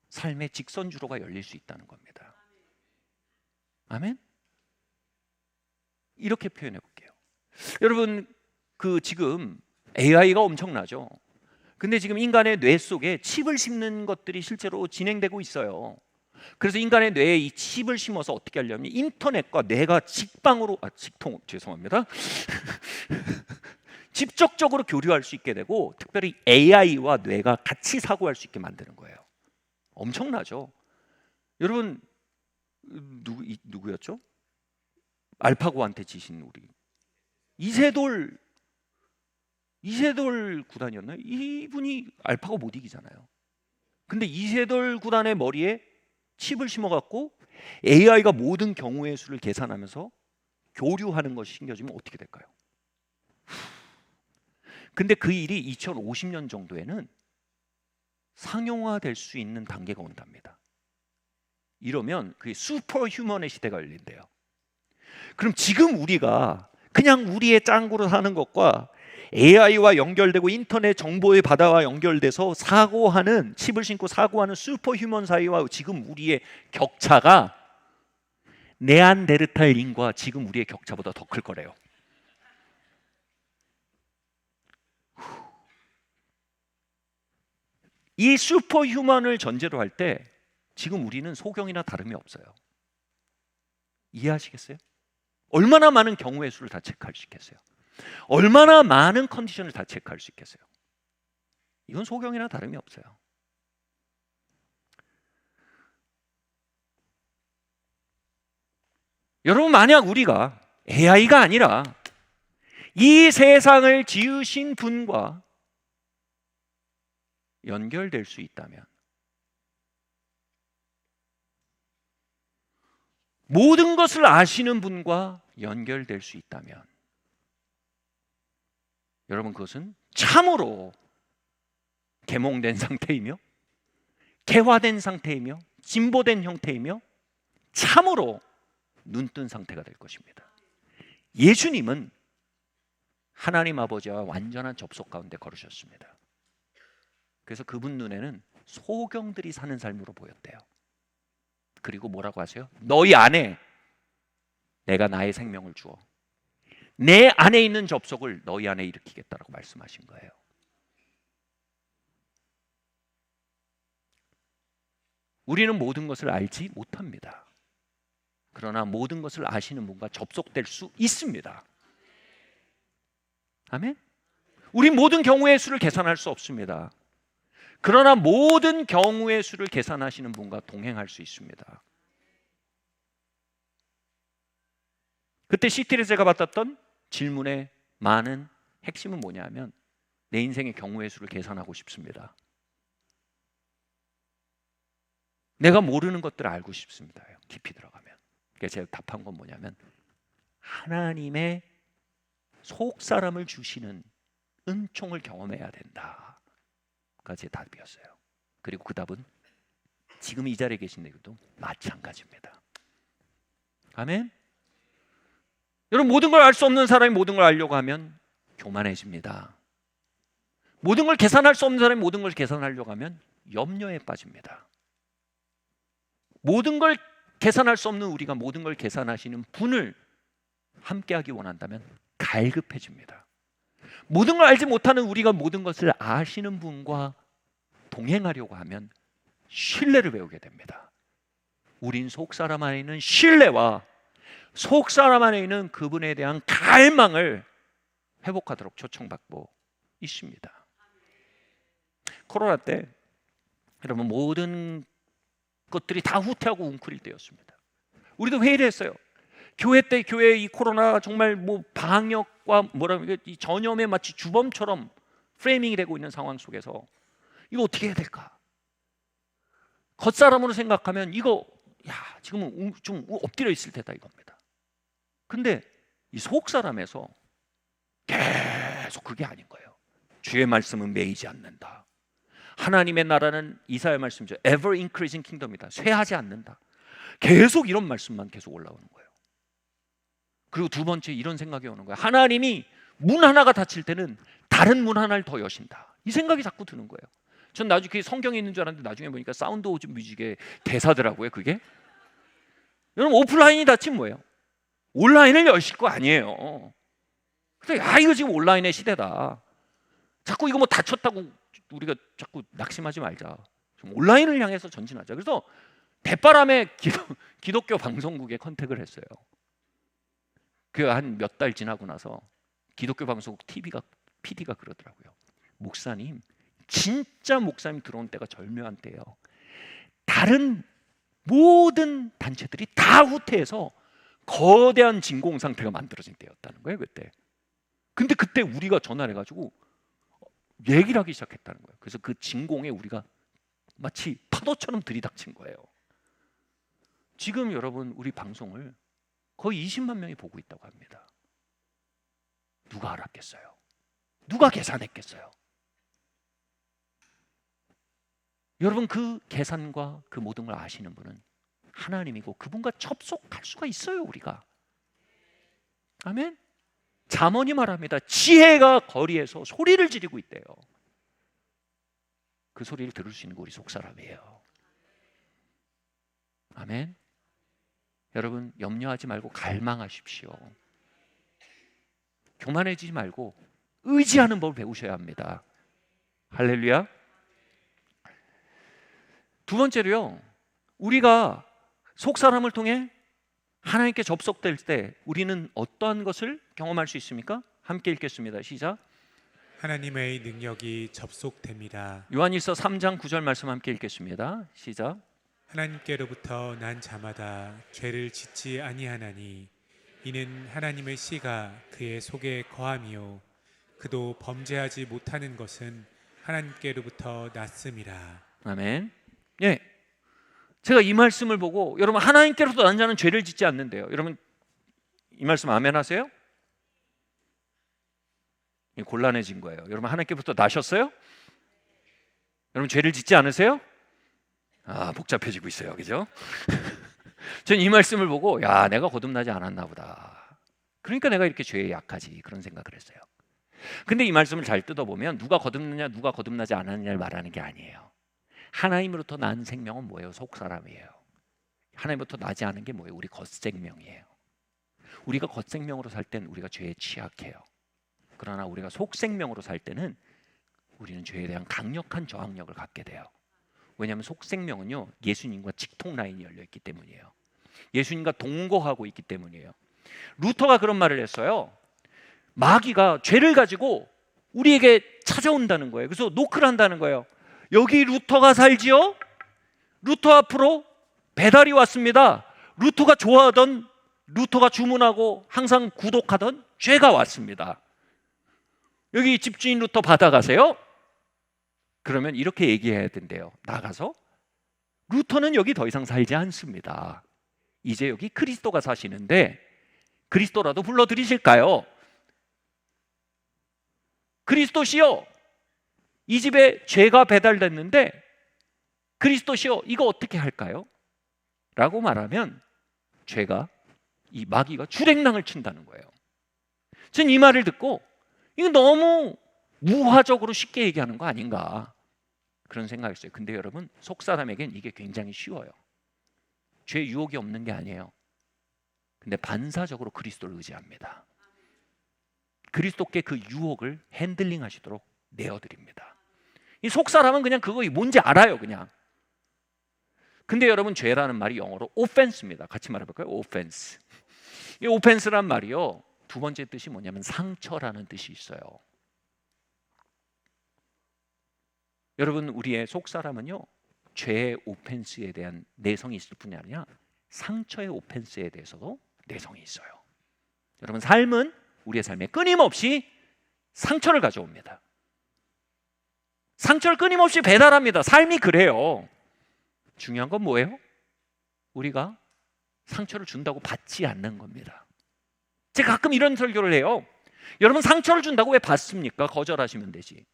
삶의 직선주로가 열릴 수 있다는 겁니다. 아멘? 이렇게 표현해 볼게요. 여러분, 지금 AI가 엄청나죠. 근데 지금 인간의 뇌 속에 칩을 심는 것들이 실제로 진행되고 있어요. 그래서 인간의 뇌에 이 칩을 심어서 어떻게 하려면 인터넷과 뇌가 죄송합니다. 직접적으로 교류할 수 있게 되고, 특별히 AI와 뇌가 같이 사고할 수 있게 만드는 거예요. 엄청나죠. 여러분, 누구였죠? 알파고한테 지신 우리 이세돌 구단이었나요? 이분이 알파고 못 이기잖아요. 근데 이세돌 구단의 머리에 칩을 심어갖고 AI가 모든 경우의 수를 계산하면서 교류하는 것이 신겨지면 어떻게 될까요? 근데 그 일이 2050년 정도에는 상용화될 수 있는 단계가 온답니다. 이러면 그게 슈퍼 휴먼의 시대가 열린대요. 그럼 지금 우리가 그냥 우리의 짱구로 사는 것과 AI와 연결되고 인터넷 정보의 바다와 연결돼서 사고하는, 칩을 신고 사고하는 슈퍼 휴먼 사이와 지금 우리의 격차가 네안데르탈인과 지금 우리의 격차보다 더 클 거래요. 이 슈퍼 휴먼을 전제로 할 때 지금 우리는 소경이나 다름이 없어요. 이해하시겠어요? 얼마나 많은 경우의 수를 다 체크할 수 있겠어요? 얼마나 많은 컨디션을 다 체크할 수 있겠어요? 이건 소경이나 다름이 없어요. 여러분, 만약 우리가 AI가 아니라 이 세상을 지으신 분과 연결될 수 있다면, 모든 것을 아시는 분과 연결될 수 있다면, 여러분, 그것은 참으로 계몽된 상태이며 개화된 상태이며 진보된 형태이며 참으로 눈뜬 상태가 될 것입니다. 예수님은 하나님 아버지와 완전한 접속 가운데 걸으셨습니다. 그래서 그분 눈에는 소경들이 사는 삶으로 보였대요. 그리고 뭐라고 하세요? 너희 안에 내가 나의 생명을 주어 내 안에 있는 접속을 너희 안에 일으키겠다라고 말씀하신 거예요. 우리는 모든 것을 알지 못합니다. 그러나 모든 것을 아시는 분과 접속될 수 있습니다. 아멘? 우리 모든 경우의 수를 계산할 수 없습니다. 그러나 모든 경우의 수를 계산하시는 분과 동행할 수 있습니다. 그때 시티레제가 받았던 질문의 많은 핵심은 뭐냐면, 내 인생의 경우의 수를 계산하고 싶습니다. 내가 모르는 것들을 알고 싶습니다. 깊이 들어가면. 그래서 제가 답한 건 뭐냐면, 하나님의 속사람을 주시는 은총을 경험해야 된다가 제 답이었어요. 그리고 그 답은 지금 이 자리에 계신 분들도 마찬가지입니다. 아멘? 여러분, 모든 걸 알 수 없는 사람이 모든 걸 알려고 하면 교만해집니다. 모든 걸 계산할 수 없는 사람이 모든 걸 계산하려고 하면 염려에 빠집니다. 모든 걸 계산할 수 없는 우리가 모든 걸 계산하시는 분을 함께하기 원한다면 갈급해집니다. 모든 걸 알지 못하는 우리가 모든 것을 아시는 분과 동행하려고 하면 신뢰를 배우게 됩니다. 우린 속사람 안에 있는 신뢰와 속사람 안에 있는 그분에 대한 갈망을 회복하도록 초청받고 있습니다. 코로나 때 여러분, 모든 것들이 다 후퇴하고 웅크릴 때였습니다. 우리도 회의를 했어요. 교회 때 교회 이 코로나 정말 뭐 방역과 이 전염에 마치 주범처럼 프레이밍이 되고 있는 상황 속에서 이거 어떻게 해야 될까? 겉사람으로 생각하면 이거 지금은 좀 엎드려 있을 테다 이겁니다. 근데 이 속사람에서 계속 그게 아닌 거예요. 주의 말씀은 매이지 않는다. 하나님의 나라는 이사야 말씀이죠. ever increasing kingdom이다. 쇠하지 않는다. 계속 이런 말씀만 계속 올라오는 거예요. 그리고 두 번째 이런 생각이 오는 거예요. 하나님이 문 하나가 닫힐 때는 다른 문 하나를 더 여신다. 이 생각이 자꾸 드는 거예요. 전 나중에 그게 성경에 있는 줄 알았는데 나중에 보니까 사운드 오브 뮤직의 대사더라고요. 그게. 여러분, 오프라인이 닫힌 뭐예요? 온라인을 여실 거 아니에요. 그래서 이거 지금 온라인의 시대다. 자꾸 이거 뭐 닫혔다고 우리가 자꾸 낙심하지 말자. 좀 온라인을 향해서 전진하자. 그래서 대바람에 기독교 방송국에 컨택을 했어요. 그 한 몇 달 지나고 나서 기독교 방송국 PD가 그러더라고요. 목사님, 진짜 목사님 들어온 때가 절묘한 때예요. 다른 모든 단체들이 다 후퇴해서 거대한 진공 상태가 만들어진 때였다는 거예요, 그때. 근데 그때 우리가 전화를 해가지고 얘기를 하기 시작했다는 거예요. 그래서 그 진공에 우리가 마치 파도처럼 들이닥친 거예요. 지금 여러분, 우리 방송을 거의 20만 명이 보고 있다고 합니다. 누가 알았겠어요? 누가 계산했겠어요? 여러분, 그 계산과 그 모든 걸 아시는 분은 하나님이고 그분과 접속할 수가 있어요, 우리가. 아멘? 잠언이 말합니다. 지혜가 거리에서 소리를 지르고 있대요. 그 소리를 들을 수 있는 게 우리 속사람이에요. 아멘? 여러분, 염려하지 말고 갈망하십시오. 교만해지지 말고 의지하는 법을 배우셔야 합니다. 할렐루야. 두 번째로요, 우리가 속사람을 통해 하나님께 접속될 때 우리는 어떠한 것을 경험할 수 있습니까? 함께 읽겠습니다. 시작. 하나님의 능력이 접속됩니다. 요한일서 3장 9절 말씀 함께 읽겠습니다. 시작. 하나님께로부터 난 자마다 죄를 짓지 아니하나니 이는 하나님의 씨가 그의 속에 거함이요 그도 범죄하지 못하는 것은 하나님께로부터 났음이라. 아멘. 예. 제가 이 말씀을 보고 여러분 하나님께로부터 난 자는 죄를 짓지 않는데요. 여러분 이 말씀 아멘 하세요? 곤란해진 거예요. 여러분 하나님께로부터 나셨어요? 여러분 죄를 짓지 않으세요? 복잡해지고 있어요. 그죠? 전 이 말씀을 보고 야 내가 거듭나지 않았나 보다. 그러니까 내가 이렇게 죄에 약하지 그런 생각을 했어요. 근데 이 말씀을 잘 뜯어보면 누가 거듭느냐 누가 거듭나지 않았느냐를 말하는 게 아니에요. 하나님으로부터 난 생명은 뭐예요? 속사람이에요. 하나님으로부터 나지 않은 게 뭐예요? 우리 겉생명이에요. 우리가 겉생명으로 살 때는 우리가 죄에 취약해요. 그러나 우리가 속생명으로 살 때는 우리는 죄에 대한 강력한 저항력을 갖게 돼요. 왜냐하면 속생명은요 예수님과 직통 라인이 열려있기 때문이에요. 예수님과 동거하고 있기 때문이에요. 루터가 그런 말을 했어요. 마귀가 죄를 가지고 우리에게 찾아온다는 거예요. 그래서 노크를 한다는 거예요. 여기 루터가 살지요? 루터 앞으로 배달이 왔습니다. 루터가 좋아하던, 루터가 주문하고 항상 구독하던 죄가 왔습니다. 여기 집주인 루터 받아가세요. 그러면 이렇게 얘기해야 된대요. 나가서 루터는 여기 더 이상 살지 않습니다. 이제 여기 그리스도가 사시는데 그리스도라도 불러드리실까요? 그리스도시여, 이 집에 죄가 배달됐는데 그리스도시여 이거 어떻게 할까요? 라고 말하면 죄가, 이 마귀가 주랭랑을 친다는 거예요. 전 이 말을 듣고 이거 너무 무화적으로 쉽게 얘기하는 거 아닌가 그런 생각이 있어요. 근데 여러분 속사람에겐 이게 굉장히 쉬워요. 죄 유혹이 없는 게 아니에요. 근데 반사적으로 그리스도를 의지합니다. 그리스도께 그 유혹을 핸들링 하시도록 내어드립니다. 이 속사람은 그냥 그거 뭔지 알아요 그냥. 근데 여러분 죄라는 말이 영어로 offense입니다. 같이 말해볼까요? offense. 이 offense란 말이요 두 번째 뜻이 뭐냐면 상처라는 뜻이 있어요. 여러분 우리의 속사람은요 죄의 오펜스에 대한 내성이 있을 뿐이 아니라 상처의 오펜스에 대해서도 내성이 있어요. 여러분 삶은 우리의 삶에 끊임없이 상처를 가져옵니다. 상처를 끊임없이 배달합니다. 삶이 그래요. 중요한 건 뭐예요? 우리가 상처를 준다고 받지 않는 겁니다. 제가 가끔 이런 설교를 해요. 여러분 상처를 준다고 왜 받습니까? 거절하시면 되지.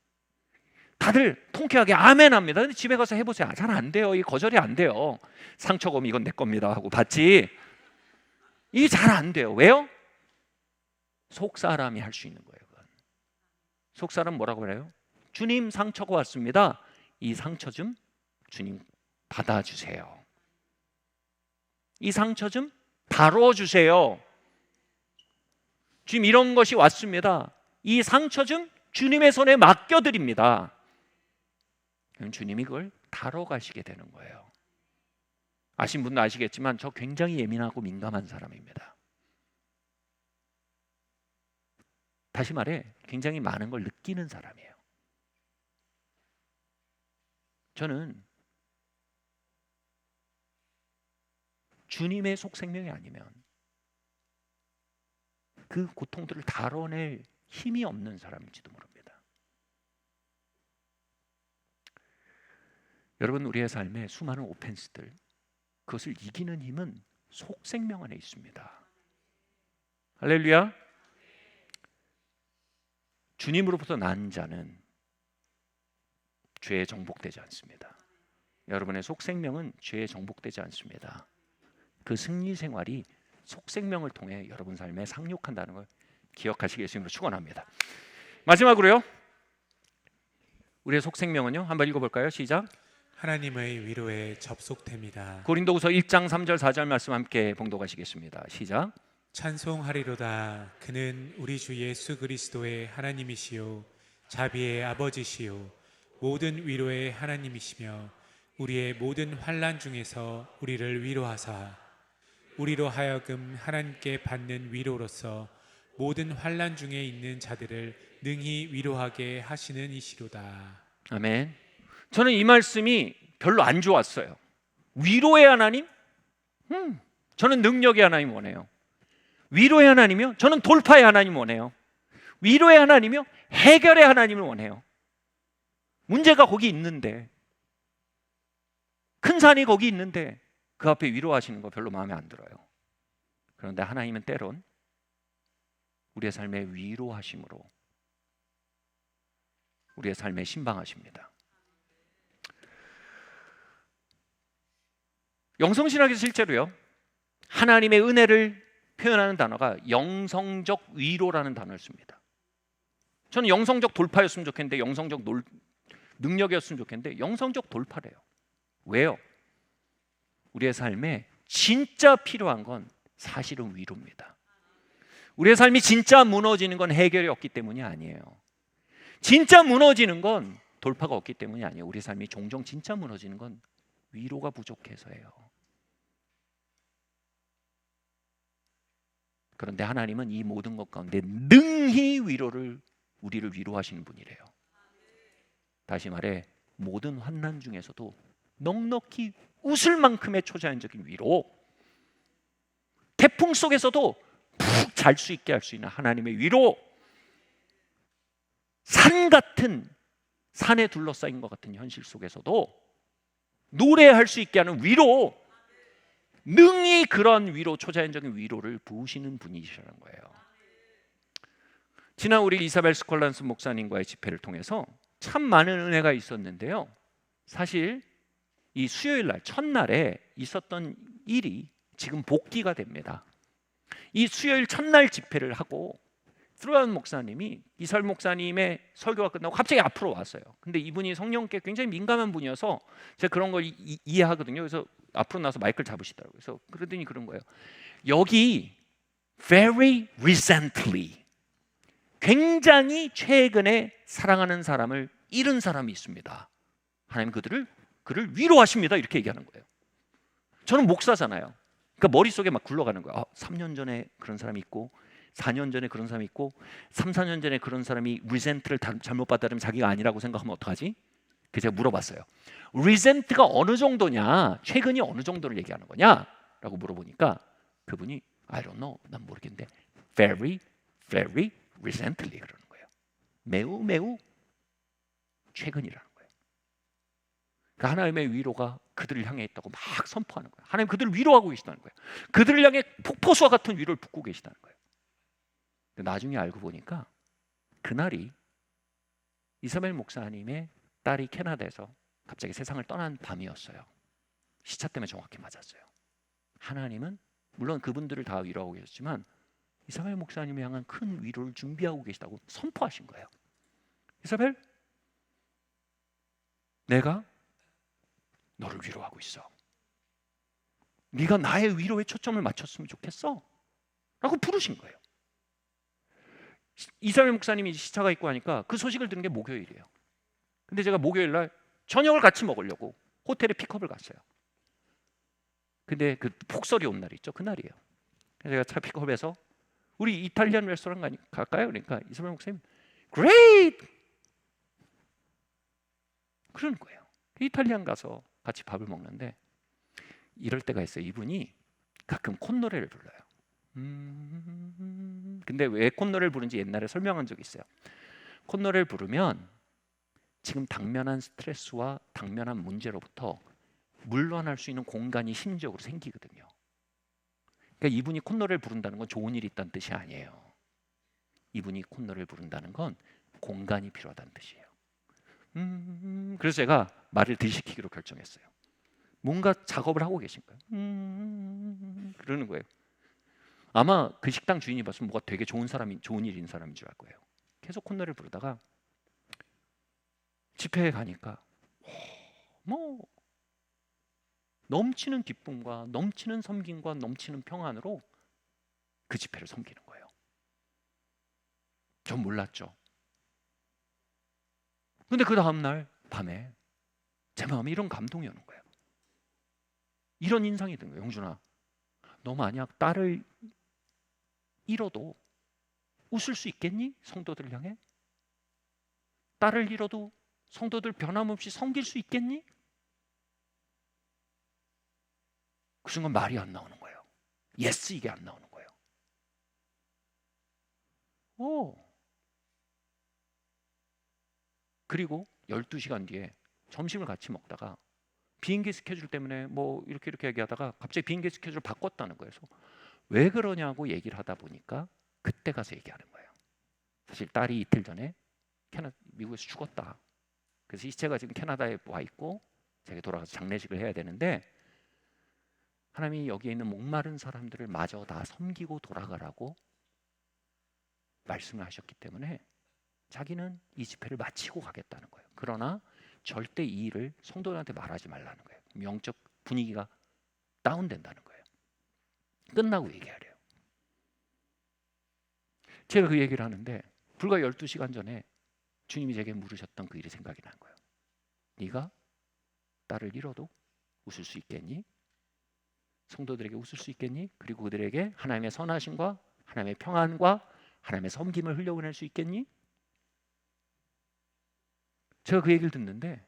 다들 통쾌하게 아멘 합니다. 근데 집에 가서 해보세요. 잘 안 돼요. 이 거절이 안 돼요. 상처가 오면 이건 내 겁니다 하고 받지. 이게 잘 안 돼요. 왜요? 속사람이 할 수 있는 거예요. 그건. 속사람 뭐라고 그래요? 주님 상처가 왔습니다. 이 상처 좀 주님 받아주세요. 이 상처 좀 다뤄주세요. 주님 이런 것이 왔습니다. 이 상처 좀 주님의 손에 맡겨드립니다. 그럼 주님이 그걸 다뤄가시게 되는 거예요. 아신 분도 아시겠지만 저 굉장히 예민하고 민감한 사람입니다. 다시 말해 굉장히 많은 걸 느끼는 사람이에요. 저는 주님의 속생명이 아니면 그 고통들을 다뤄낼 힘이 없는 사람일지도 모릅니다. 여러분 우리의 삶에 수많은 오펜스들 그것을 이기는 힘은 속생명 안에 있습니다. 할렐루야. 주님으로부터 난 자는 죄에 정복되지 않습니다. 여러분의 속생명은 죄에 정복되지 않습니다. 그 승리 생활이 속생명을 통해 여러분 삶에 상륙한다는 걸 기억하시기 예수님으로 축원합니다. 마지막으로요. 우리의 속생명은요. 한번 읽어볼까요? 시작. 하나님의 위로에 접속됩니다. 고린도후서 1장 3절 4절 말씀 함께 봉독하시겠습니다. 시작. 찬송하리로다. 그는 우리 주 예수 그리스도의 하나님이시요 자비의 아버지시요 모든 위로의 하나님이시며 우리의 모든 환난 중에서 우리를 위로하사 우리로 하여금 하나님께 받는 위로로서 모든 환난 중에 있는 자들을 능히 위로하게 하시는 이시로다. 아멘. 저는 이 말씀이 별로 안 좋았어요. 위로의 하나님? 저는 능력의 하나님 원해요. 위로의 하나님이요? 저는 돌파의 하나님 원해요. 위로의 하나님이요? 해결의 하나님을 원해요. 문제가 거기 있는데, 큰 산이 거기 있는데 그 앞에 위로하시는 거 별로 마음에 안 들어요. 그런데 하나님은 때론 우리의 삶에 위로하심으로 우리의 삶에 신방하십니다. 영성신학에서 실제로요, 하나님의 은혜를 표현하는 단어가 영성적 위로라는 단어를 씁니다. 저는 영성적 돌파였으면 좋겠는데, 영성적 능력이었으면 좋겠는데 영성적 돌파래요. 왜요? 우리의 삶에 진짜 필요한 건 사실은 위로입니다. 우리의 삶이 진짜 무너지는 건 해결이 없기 때문이 아니에요. 진짜 무너지는 건 돌파가 없기 때문이 아니에요. 우리의 삶이 종종 진짜 무너지는 건 위로가 부족해서예요. 그런데 하나님은 이 모든 것 가운데 능히 우리를 위로하시는 분이래요. 다시 말해, 모든 환난 중에서도 넉넉히 웃을 만큼의 초자연적인 위로, 태풍 속에서도 푹 잘 수 있게 할 수 있는 하나님의 위로, 산 같은, 산에 둘러싸인 것 같은 현실 속에서도 노래할 수 있게 하는 위로, 능히 그런 위로, 초자연적인 위로를 부으시는 분이시라는 거예요. 지난 우리 이사벨 스콜란스 목사님과의 집회를 통해서 참 많은 은혜가 있었는데요, 사실 이 수요일 날 첫날에 있었던 일이 지금 복기가 됩니다. 이 수요일 첫날 집회를 하고 트루안 목사님이, 이사벨 목사님의 설교가 끝나고 갑자기 앞으로 왔어요. 근데 이분이 성령께 굉장히 민감한 분이어서 제가 그런 걸 이해하거든요. 그래서 앞으로 나서 마이크를 잡으시더라고요. 그래서 그러더니 그런 거예요. 여기 very recently, 굉장히 최근에 사랑하는 사람을 잃은 사람이 있습니다. 하나님 그를 위로하십니다. 이렇게 얘기하는 거예요. 저는 목사잖아요. 그러니까 머릿속에 막 굴러가는 거예요. 3년 전에 그런 사람이 있고, 4년 전에 그런 사람이 있고, 3, 4년 전에 그런 사람이 리젠트를 잘못 받았다면 자기가 아니라고 생각하면 어떡하지? 그래서 제가 물어봤어요. 리젠트가 어느 정도냐, 최근이 어느 정도를 얘기하는 거냐? 라고 물어보니까 그분이 I don't know, 난 모르겠는데 very, very recently 그러는 거예요. 매우 매우 최근이라는 거예요. 그러니까 하나님의 위로가 그들을 향해 있다고 막 선포하는 거예요. 하나님 그들을 위로하고 계시다는 거예요. 그들을 향해 폭포수와 같은 위로를 붓고 계시다는 거예요. 근데 나중에 알고 보니까 그날이 이사벨 목사님의 딸이 캐나다에서 갑자기 세상을 떠난 밤이었어요. 시차 때문에 정확히 맞았어요. 하나님은 물론 그분들을 다 위로하고 계셨지만 이사벨 목사님을 향한 큰 위로를 준비하고 계시다고 선포하신 거예요. 이사벨, 내가 너를 위로하고 있어. 네가 나의 위로에 초점을 맞췄으면 좋겠어 라고 부르신 거예요. 이사벨 목사님이 시차가 있고 하니까 그 소식을 들은 게 목요일이에요. 근데 제가 목요일 날 저녁을 같이 먹으려고 호텔에 픽업을 갔어요. 근데 그 폭설이 온 날 있죠. 그날이에요. 그래서 제가 차 픽업해서 우리 이탈리안 레스토랑 갈까요? 그러니까 이사벨 목사님 Great! 그러는 거예요. 이탈리안 가서 같이 밥을 먹는데 이럴 때가 있어요. 이분이 가끔 콧노래를 불러요. 근데 왜 콧노래를 부르는지 옛날에 설명한 적이 있어요. 콧노래를 부르면 지금 당면한 스트레스와 당면한 문제로부터 물러날 수 있는 공간이 심리적으로 생기거든요. 그러니까 이분이 콧노래를 부른다는 건 좋은 일이 있다는 뜻이 아니에요. 이분이 콧노래를 부른다는 건 공간이 필요하다는 뜻이에요. 그래서 제가 말을 들이키기로 결정했어요. 뭔가 작업을 하고 계신 거예요. 그러는 거예요. 아마 그 식당 주인이 봤으면 뭐가 되게 좋은 일인 사람인 줄 알 거예요. 계속 콧노래를 부르다가 집회에 가니까 뭐 넘치는 기쁨과 넘치는 섬김과 넘치는 평안으로 그 집회를 섬기는 거예요. 전 몰랐죠. 근데 그 다음날 밤에 제 마음에 이런 감동이 오는 거예요. 이런 인상이 든 거예요. 영준아, 너 만약 딸을 잃어도 웃을 수 있겠니? 성도들을 향해? 딸을 잃어도 성도들 변함없이 섬길 수 있겠니? 그 순간 말이 안 나오는 거예요. 예스 이게 안 나오는 거예요. 그리고 12시간 뒤에 점심을 같이 먹다가 비행기 스케줄 때문에 뭐 이렇게 얘기하다가 갑자기 비행기 스케줄을 바꿨다는 거예요. 그래서 왜 그러냐고 얘기를 하다 보니까 그때 가서 얘기하는 거예요. 사실 딸이 이틀 전에 미국에서 죽었다. 그래서 이 시체가 지금 캐나다에 와 있고 제가 돌아가서 장례식을 해야 되는데 하나님이 여기에 있는 목마른 사람들을 마저 다 섬기고 돌아가라고 말씀을 하셨기 때문에 자기는 이 집회를 마치고 가겠다는 거예요. 그러나 절대 이 일을 성도들한테 말하지 말라는 거예요. 영적 분위기가 다운된다는 거예요. 끝나고 얘기하래요. 제가 그 얘기를 하는데 불과 12시간 전에 주님이 제게 물으셨던 그 일이 생각이 난 거예요. 네가 딸을 잃어도 웃을 수 있겠니? 성도들에게 웃을 수 있겠니? 그리고 그들에게 하나님의 선하심과 하나님의 평안과 하나님의 섬김을 흘려보낼 수 있겠니? 제가 그 얘기를 듣는데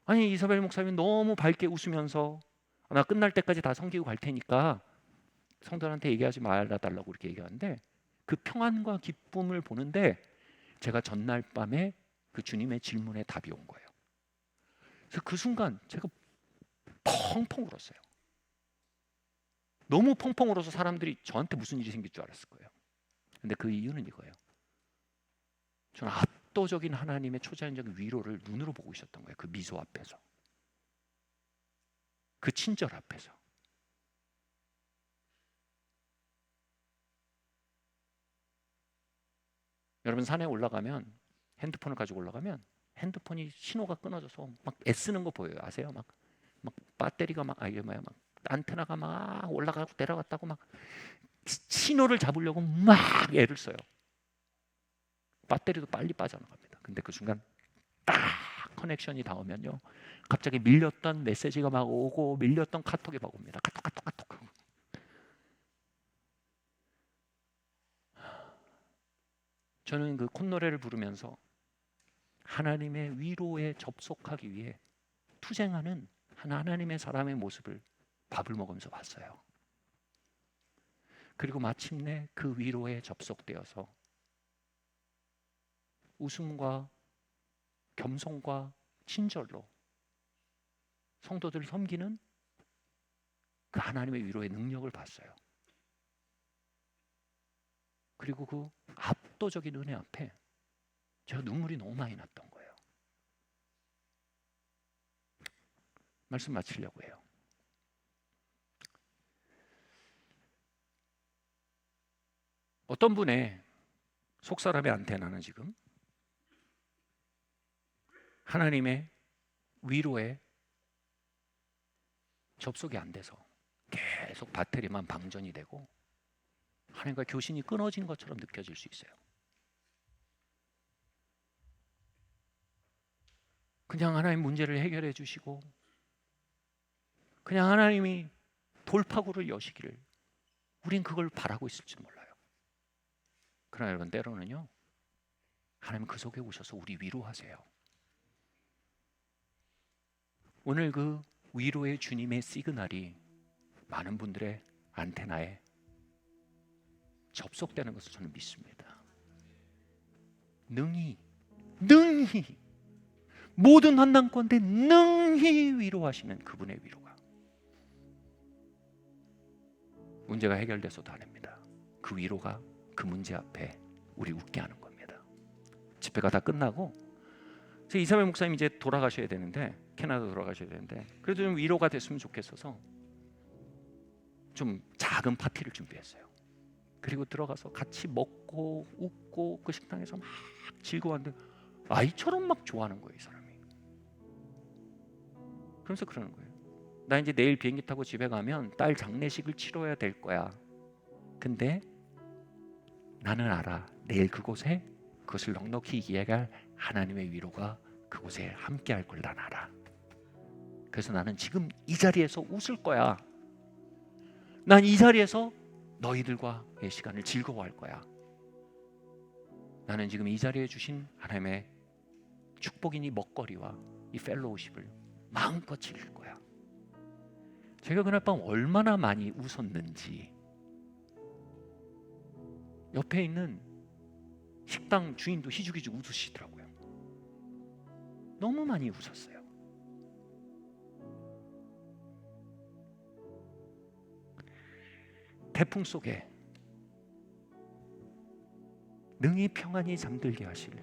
아니 이사벨 목사님이 너무 밝게 웃으면서 나 끝날 때까지 다 섬기고 갈 테니까 성도들한테 얘기하지 말아달라고 그렇게 얘기하는데 그 평안과 기쁨을 보는데 제가 전날 밤에 그 주님의 질문에 답이 온 거예요. 그래서 그 순간 제가 펑펑 울었어요. 너무 펑펑 울어서 사람들이 저한테 무슨 일이 생길 줄 알았을 거예요. 근데 그 이유는 이거예요. 저는 압도적인 하나님의 초자연적인 위로를 눈으로 보고 있었던 거예요. 그 미소 앞에서, 그 친절 앞에서. 여러분 산에 올라가면 핸드폰을 가지고 올라가면 핸드폰이 신호가 끊어져서 막 애쓰는 거 보여요. 아세요? 막 배터리가 막 안테나가 막 올라가고 내려갔다고 막 신호를 잡으려고 막 애를 써요. 배터리도 빨리 빠져나갑니다. 근데 그 순간 딱 커넥션이 닿으면요, 갑자기 밀렸던 메시지가 막 오고 밀렸던 카톡이 막 옵니다. 카톡. 저는 그 콧노래를 부르면서 하나님의 위로에 접속하기 위해 투쟁하는 하나님의 사람의 모습을 밥을 먹으면서 봤어요. 그리고 마침내 그 위로에 접속되어서 웃음과 겸손과 친절로 성도들을 섬기는 그 하나님의 위로의 능력을 봤어요. 그리고 그 압도적인 은혜 앞에 제가 눈물이 너무 많이 났던 거예요. 말씀 마치려고 해요. 어떤 분의 속사람의 안테나는 지금 하나님의 위로에 접속이 안 돼서 계속 배터리만 방전이 되고 하나님과 교신이 끊어진 것처럼 느껴질 수 있어요. 그냥 하나님 문제를 해결해 주시고 그냥 하나님이 돌파구를 여시기를 우린 그걸 바라고 있을지 몰라요. 그러나 여러분 때로는요, 하나님 그 속에 오셔서 우리 위로하세요. 오늘 그 위로의 주님의 시그널이 많은 분들의 안테나에 접속되는 것을 저는 믿습니다. 능히 모든 환난 가운데 능히 위로하시는 그분의 위로가 문제가 해결돼서도 안 됩니다. 그 위로가 그 문제 앞에 우리 웃게 하는 겁니다. 집회가 다 끝나고 이사벨 목사님 이제 돌아가셔야 되는데 캐나다 돌아가셔야 되는데 그래도 좀 위로가 됐으면 좋겠어서 좀 작은 파티를 준비했어요. 그리고 들어가서 같이 먹고 웃고 그 식당에서 막 즐거워하는데 아이처럼 막 좋아하는 거예요, 이 사람이. 그러면서 그러는 거예요. 나 이제 내일 비행기 타고 집에 가면 딸 장례식을 치러야 될 거야. 근데 나는 알아. 내일 그곳에 그것을 넉넉히 이해할 하나님의 위로가 그곳에 함께 할 걸 난 알아. 그래서 나는 지금 이 자리에서 웃을 거야. 난 이 자리에서 너희들과의 시간을 즐거워할 거야. 나는 지금 이 자리에 주신 하나님의 축복인 이 먹거리와 이 펠로우십을 마음껏 즐길 거야. 제가 그날 밤 얼마나 많이 웃었는지 옆에 있는 식당 주인도 희죽희죽 웃으시더라고요. 너무 많이 웃었어요. 태풍 속에 능히 평안히 잠들게 하실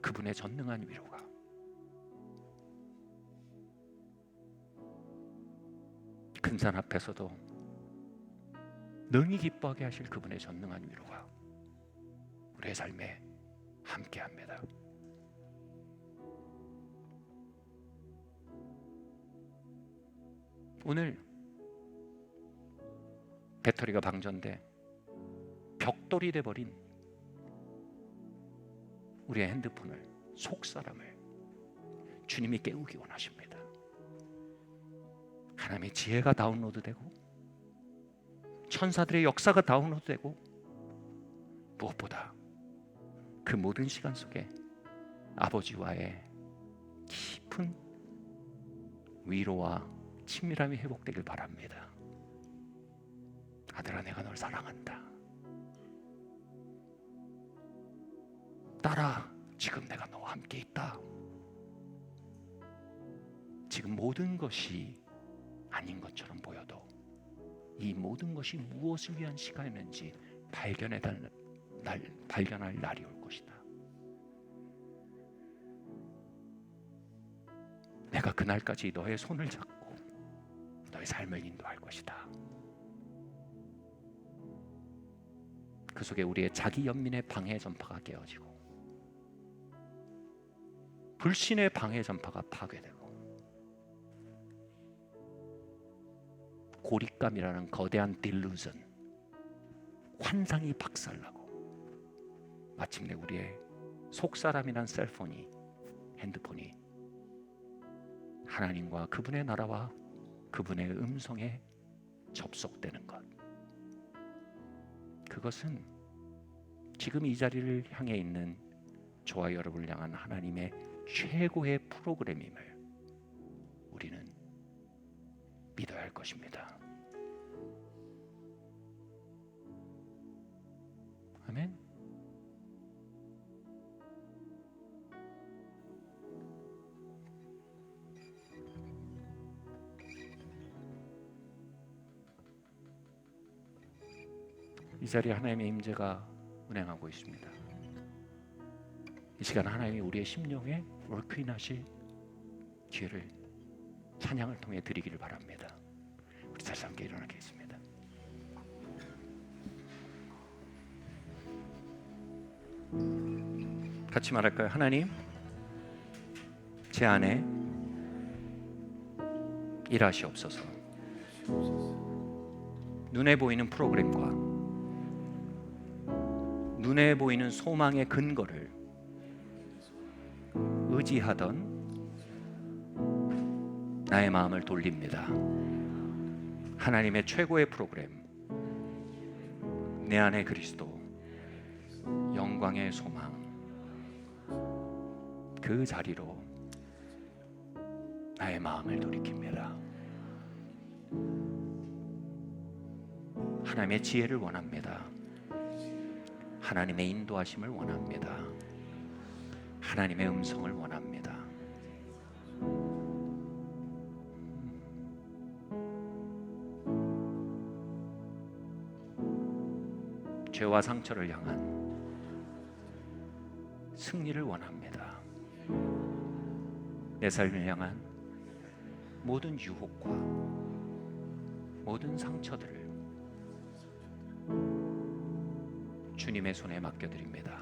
그분의 전능한 위로가 큰 산 앞에서도 능히 기뻐하게 하실 그분의 전능한 위로가 우리의 삶에 함께합니다. 오늘 배터리가 방전돼 벽돌이 돼버린 우리의 핸드폰을, 속사람을 주님이 깨우기 원하십니다. 하나님의 지혜가 다운로드되고 천사들의 역사가 다운로드되고 무엇보다 그 모든 시간 속에 아버지와의 깊은 위로와 친밀함이 회복되길 바랍니다. 아들아, 내가 널 사랑한다. 딸아, 지금 내가 너와 함께 있다. 지금 모든 것이 아닌 것처럼 보여도 이 모든 것이 무엇을 위한 시간이었는지 발견할 날이 올 것이다. 내가 그날까지 너의 손을 잡고 너의 삶을 인도할 것이다. 그 속에 우리의 자기 연민의 방해 전파가 깨어지고 불신의 방해 전파가 파괴되고 고립감이라는 거대한 딜루전, 환상이 박살나고 마침내 우리의 속사람이란 셀폰이, 핸드폰이 하나님과 그분의 나라와 그분의 음성에 접속되는 것, 그것은 지금 이 자리를 향해 있는 저와 여러분을 향한 하나님의 최고의 프로그램임을 우리는 믿어야 할 것입니다. 아멘. 이 자리에 하나님의 임재가 운행하고 있습니다. 이 시간 하나님이 우리의 심령에 월크인하실 기회를 찬양을 통해 드리기를 바랍니다. 우리 다시 함께 일어나겠습니다. 같이 말할까요? 하나님, 제 안에 일하시옵소서. 눈에 보이는 프로그램과 눈에 보이는 소망의 근거를 의지하던 나의 마음을 돌립니다. 하나님의 최고의 프로그램, 내 안에 그리스도, 영광의 소망, 그 자리로 나의 마음을 돌이킵니다. 하나님의 지혜를 원합니다. 하나님의 인도하심을 원합니다. 하나님의 음성을 원합니다. 죄와 상처를 향한 승리를 원합니다. 내 삶을 향한 모든 유혹과 모든 상처들을 주님의 손에 맡겨드립니다.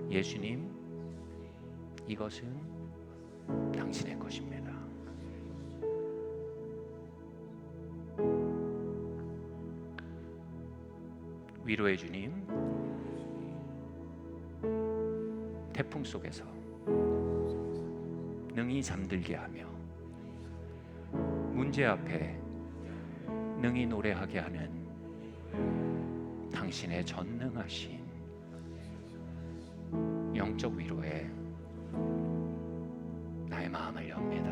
예수님, 이것은 당신의 것입니다. 위로의 주님, 태풍 속에서 능히 잠들게 하며 문제 앞에 능히 노래하게 하는 당신의 전능하신 영적 위로에 마음을 엽니다.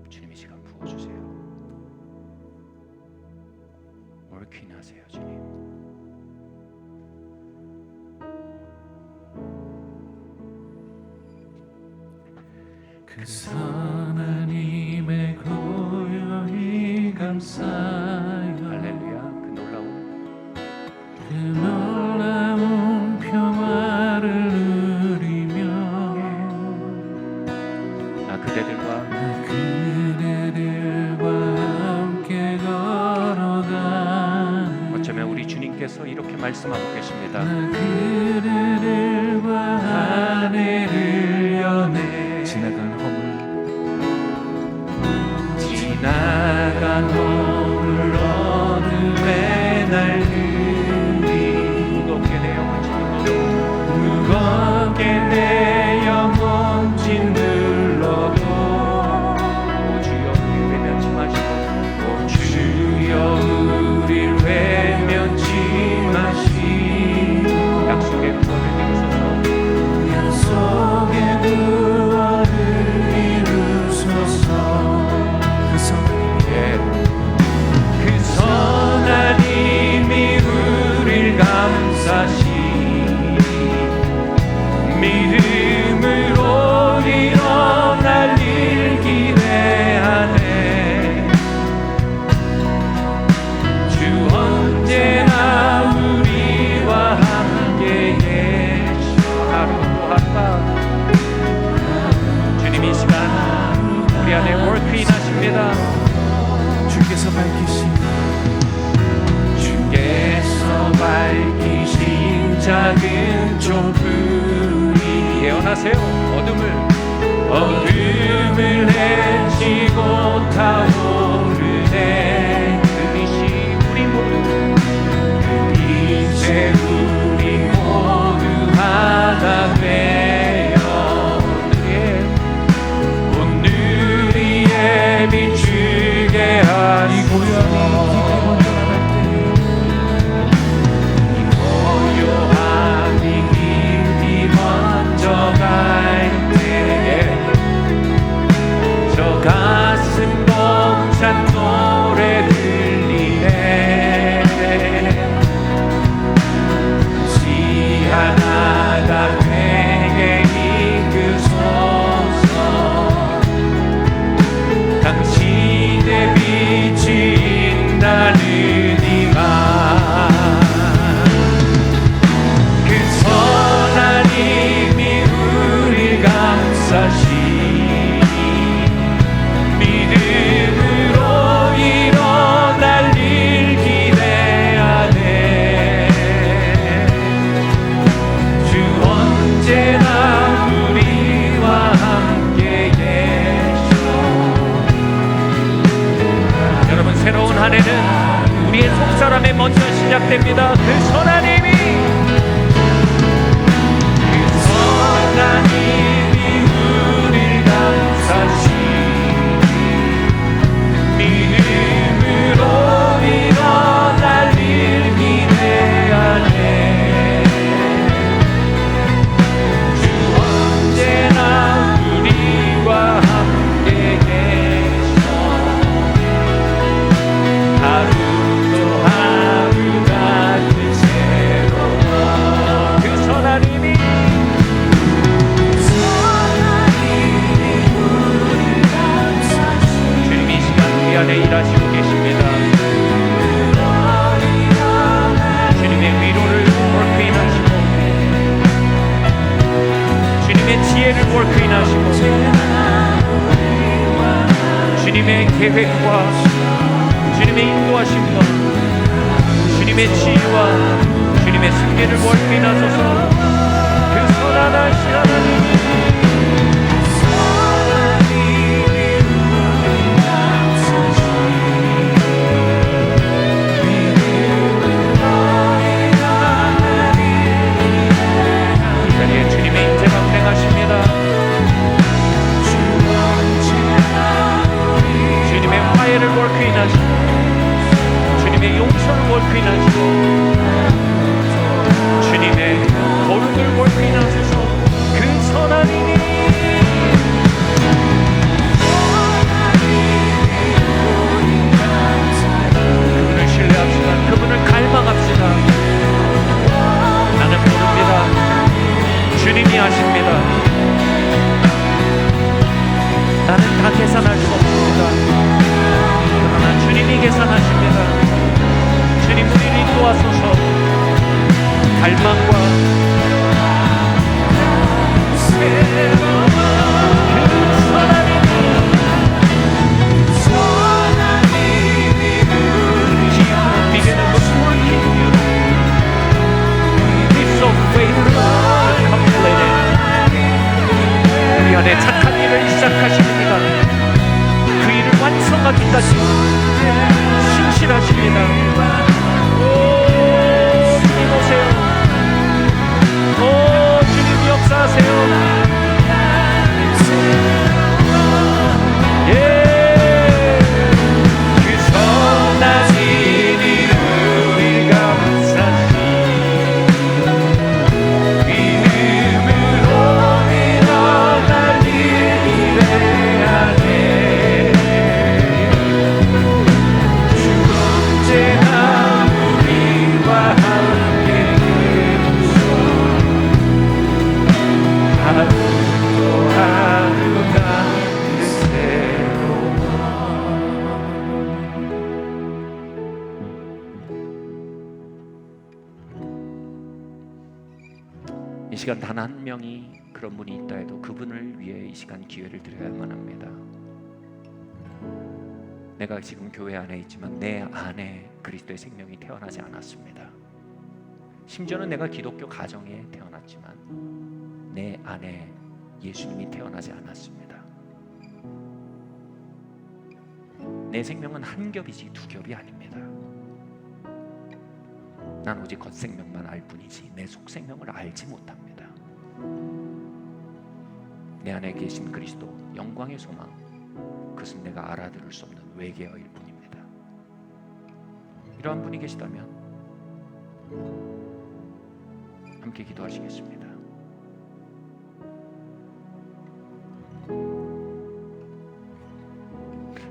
주님 이 시간 부어주세요. 월퀸 하세요 주님. 그 하나님의 고요히 감사여 할렐루야. 그 놀라운 평화를 누리며 그대들과 함께 걸어가 어쩌면 우리 주님께서 이렇게 말씀하고 계십니다. 그들과 하늘을 여네 지나간 허물 어둠의 날들이 무겁게 내 영혼 짓눌러도 무겁게 내 영혼 짓눌러도 오 주여 우리 외면치 마시고 오 주여 우릴 외면치 마시고 약속의 구원을 이루소서. 약속의 구원을 이루소서. 그 선하님이 우릴 감싸시 믿음으로 일어날 일 기대하네. 주 언제나 우리와 함께 계셔. 하루 또 하루가 주님 이 시간 우리 안에 월크인 하십니다. 주께서 밝히신 작은 촛불이 예언하세요. 어둠을 헤치고 타오르네. 그 빛이 우리 모두 이제 우리 모두 하나 되어 오늘의 비추게 하시고 고요함이 깊이 번져갈 때에 저 가슴 벅찬 노래 들리네. 시 하나가 되게 이끄소서. 당신의 빛이 빛나는 이만 그 선하님이 우릴 감싸시 믿음으로 일어날 일 기대하네. 주 언제나 우리와 함께 계셔. 여러분 새로운 한 해는 우리의 속사람에 먼저 시작됩니다. 그 선하님이 우릴 감싸시 믿음으로 일어날 일 기대하네. 주 언제나 우리와 함께 계셔. 하루도 하루가 새로워. 그 선하님이 주님 이 시간 우리 안에 일하시고 계십니다. 주님의 위로를 월크인하시고 주님의 지혜를 월크인하시고 주님의 계획과 주님의 인도하심과 주님의 지혜와 주님의 승리를 월크인하소서. 그 선하신 하나님이 이 자리에 주님의 임재가 운행하십니다. 주님의 화해를 월크인하시고 안에 착한 일을 시작하십니다. 그 일을 완성하기까지 신실하십니다. 오, 주님 오세요. 오, 주님 역사하세요. 예, 그 선하신 이름을 감사시 믿음으로 일어날 일 예배하네. 주 언제나 우리와 함께 계셔. 하루도 하루가 새로워. 이 시간 단 한 명이 그런 분이 있다 해도 그분을 위해 이 시간 기회를 드려야만 합니다. 내가 지금 교회 안에 있지만 내 안에 그리스도의 생명이 태어나지 않았습니다. 심지어는 내가 기독교 가정에 태어났지만 내 안에 예수님이 태어나지 않았습니다. 내 생명은 한 겹이지 두 겹이 아닙니다. 난 오직 겉생명만 알 뿐이지 내 속생명을 알지 못합니다. 내 안에 계신 그리스도 영광의 소망, 그것은 내가 알아들을 수 없는 외계어일 뿐입니다. 이러한 분이 계시다면 함께 기도하시겠습니다.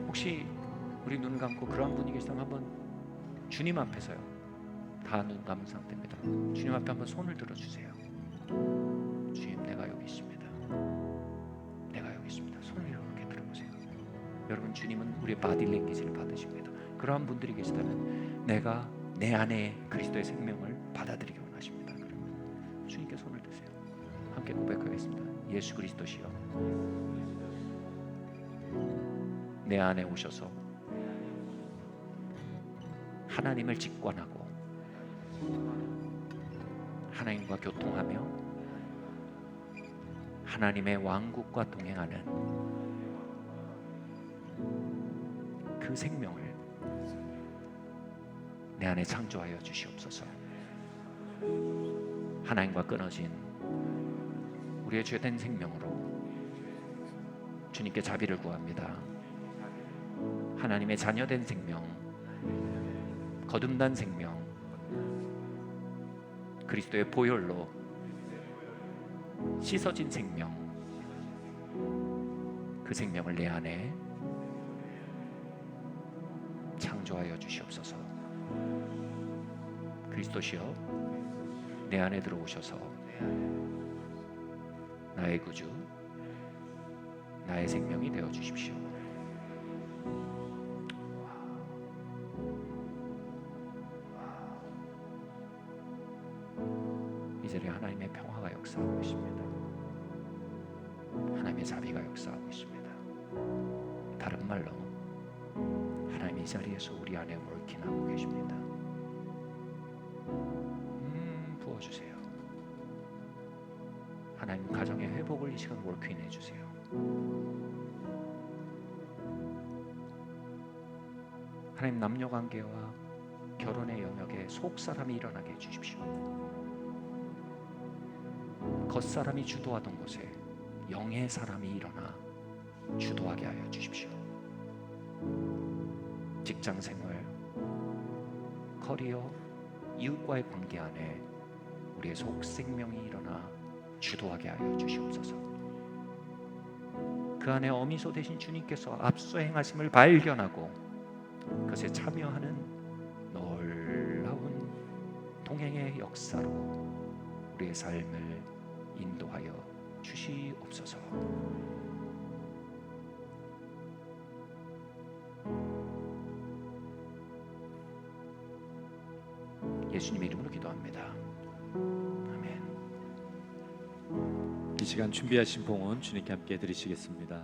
혹시 우리 눈 감고 그러한 분이 계시다면 한번 주님 앞에서요, 다 눈 감은 상태입니다. 주님 앞에 한번 손을 들어주세요. 주님, 내가 여기 있습니다. 내가 여기 있습니다. 손을 이렇게 들어보세요. 여러분, 주님은 우리의 바디랭귀지를 받으십니다. 그러한 분들이 계시다면 내가 내 안에 그리스도의 생명을 받아들이기 원하십니다. 그러면 주님께 손을 드세요. 함께 고백하겠습니다. 예수 그리스도시여, 내 안에 오셔서 하나님을 직관하고 하나님과 교통하며 하나님의 왕국과 동행하는 그 생명을 내 안에 창조하여 주시옵소서. 하나님과 끊어진 우리의 죄된 생명으로 주님께 자비를 구합니다. 하나님의 자녀된 생명, 거듭난 생명, 그리스도의 보혈로 씻어진 생명, 그 생명을 내 안에 창조하여 주시옵소서. 그리스도시여, 내 안에 들어오셔서 나의 구주, 나의 생명이 되어 주십시오. 이 자리에 하나님의 평화가 역사하고 있습니다. 하나님의 자비가 역사하고 있습니다. 다른 말로 하나님 이 자리에서 우리 안에 월킨하고 계십니다. 부어주세요. 하나님 가정의 회복을 이 시간 월퀸해 주세요. 하나님 남녀관계와 결혼의 영역에 속사람이 일어나게 해주십시오. 겉사람이 주도하던 곳에 영의 사람이 일어나 주도하게 하여 주십시오. 직장생활, 커리어, 이웃과의 관계 안에 우리의 속생명이 일어나 주도하게 하여 주시옵소서. 그 안에 어미소 되신 주님께서 앞서 행하심을 발견하고 그것에 참여하는 놀라운 동행의 역사로 우리의 삶을 인도하여 주시옵소서. 예수님의 이름으로 기도합니다. 아멘. 이 시간 준비하신 봉헌 주님께 함께 드리시겠습니다.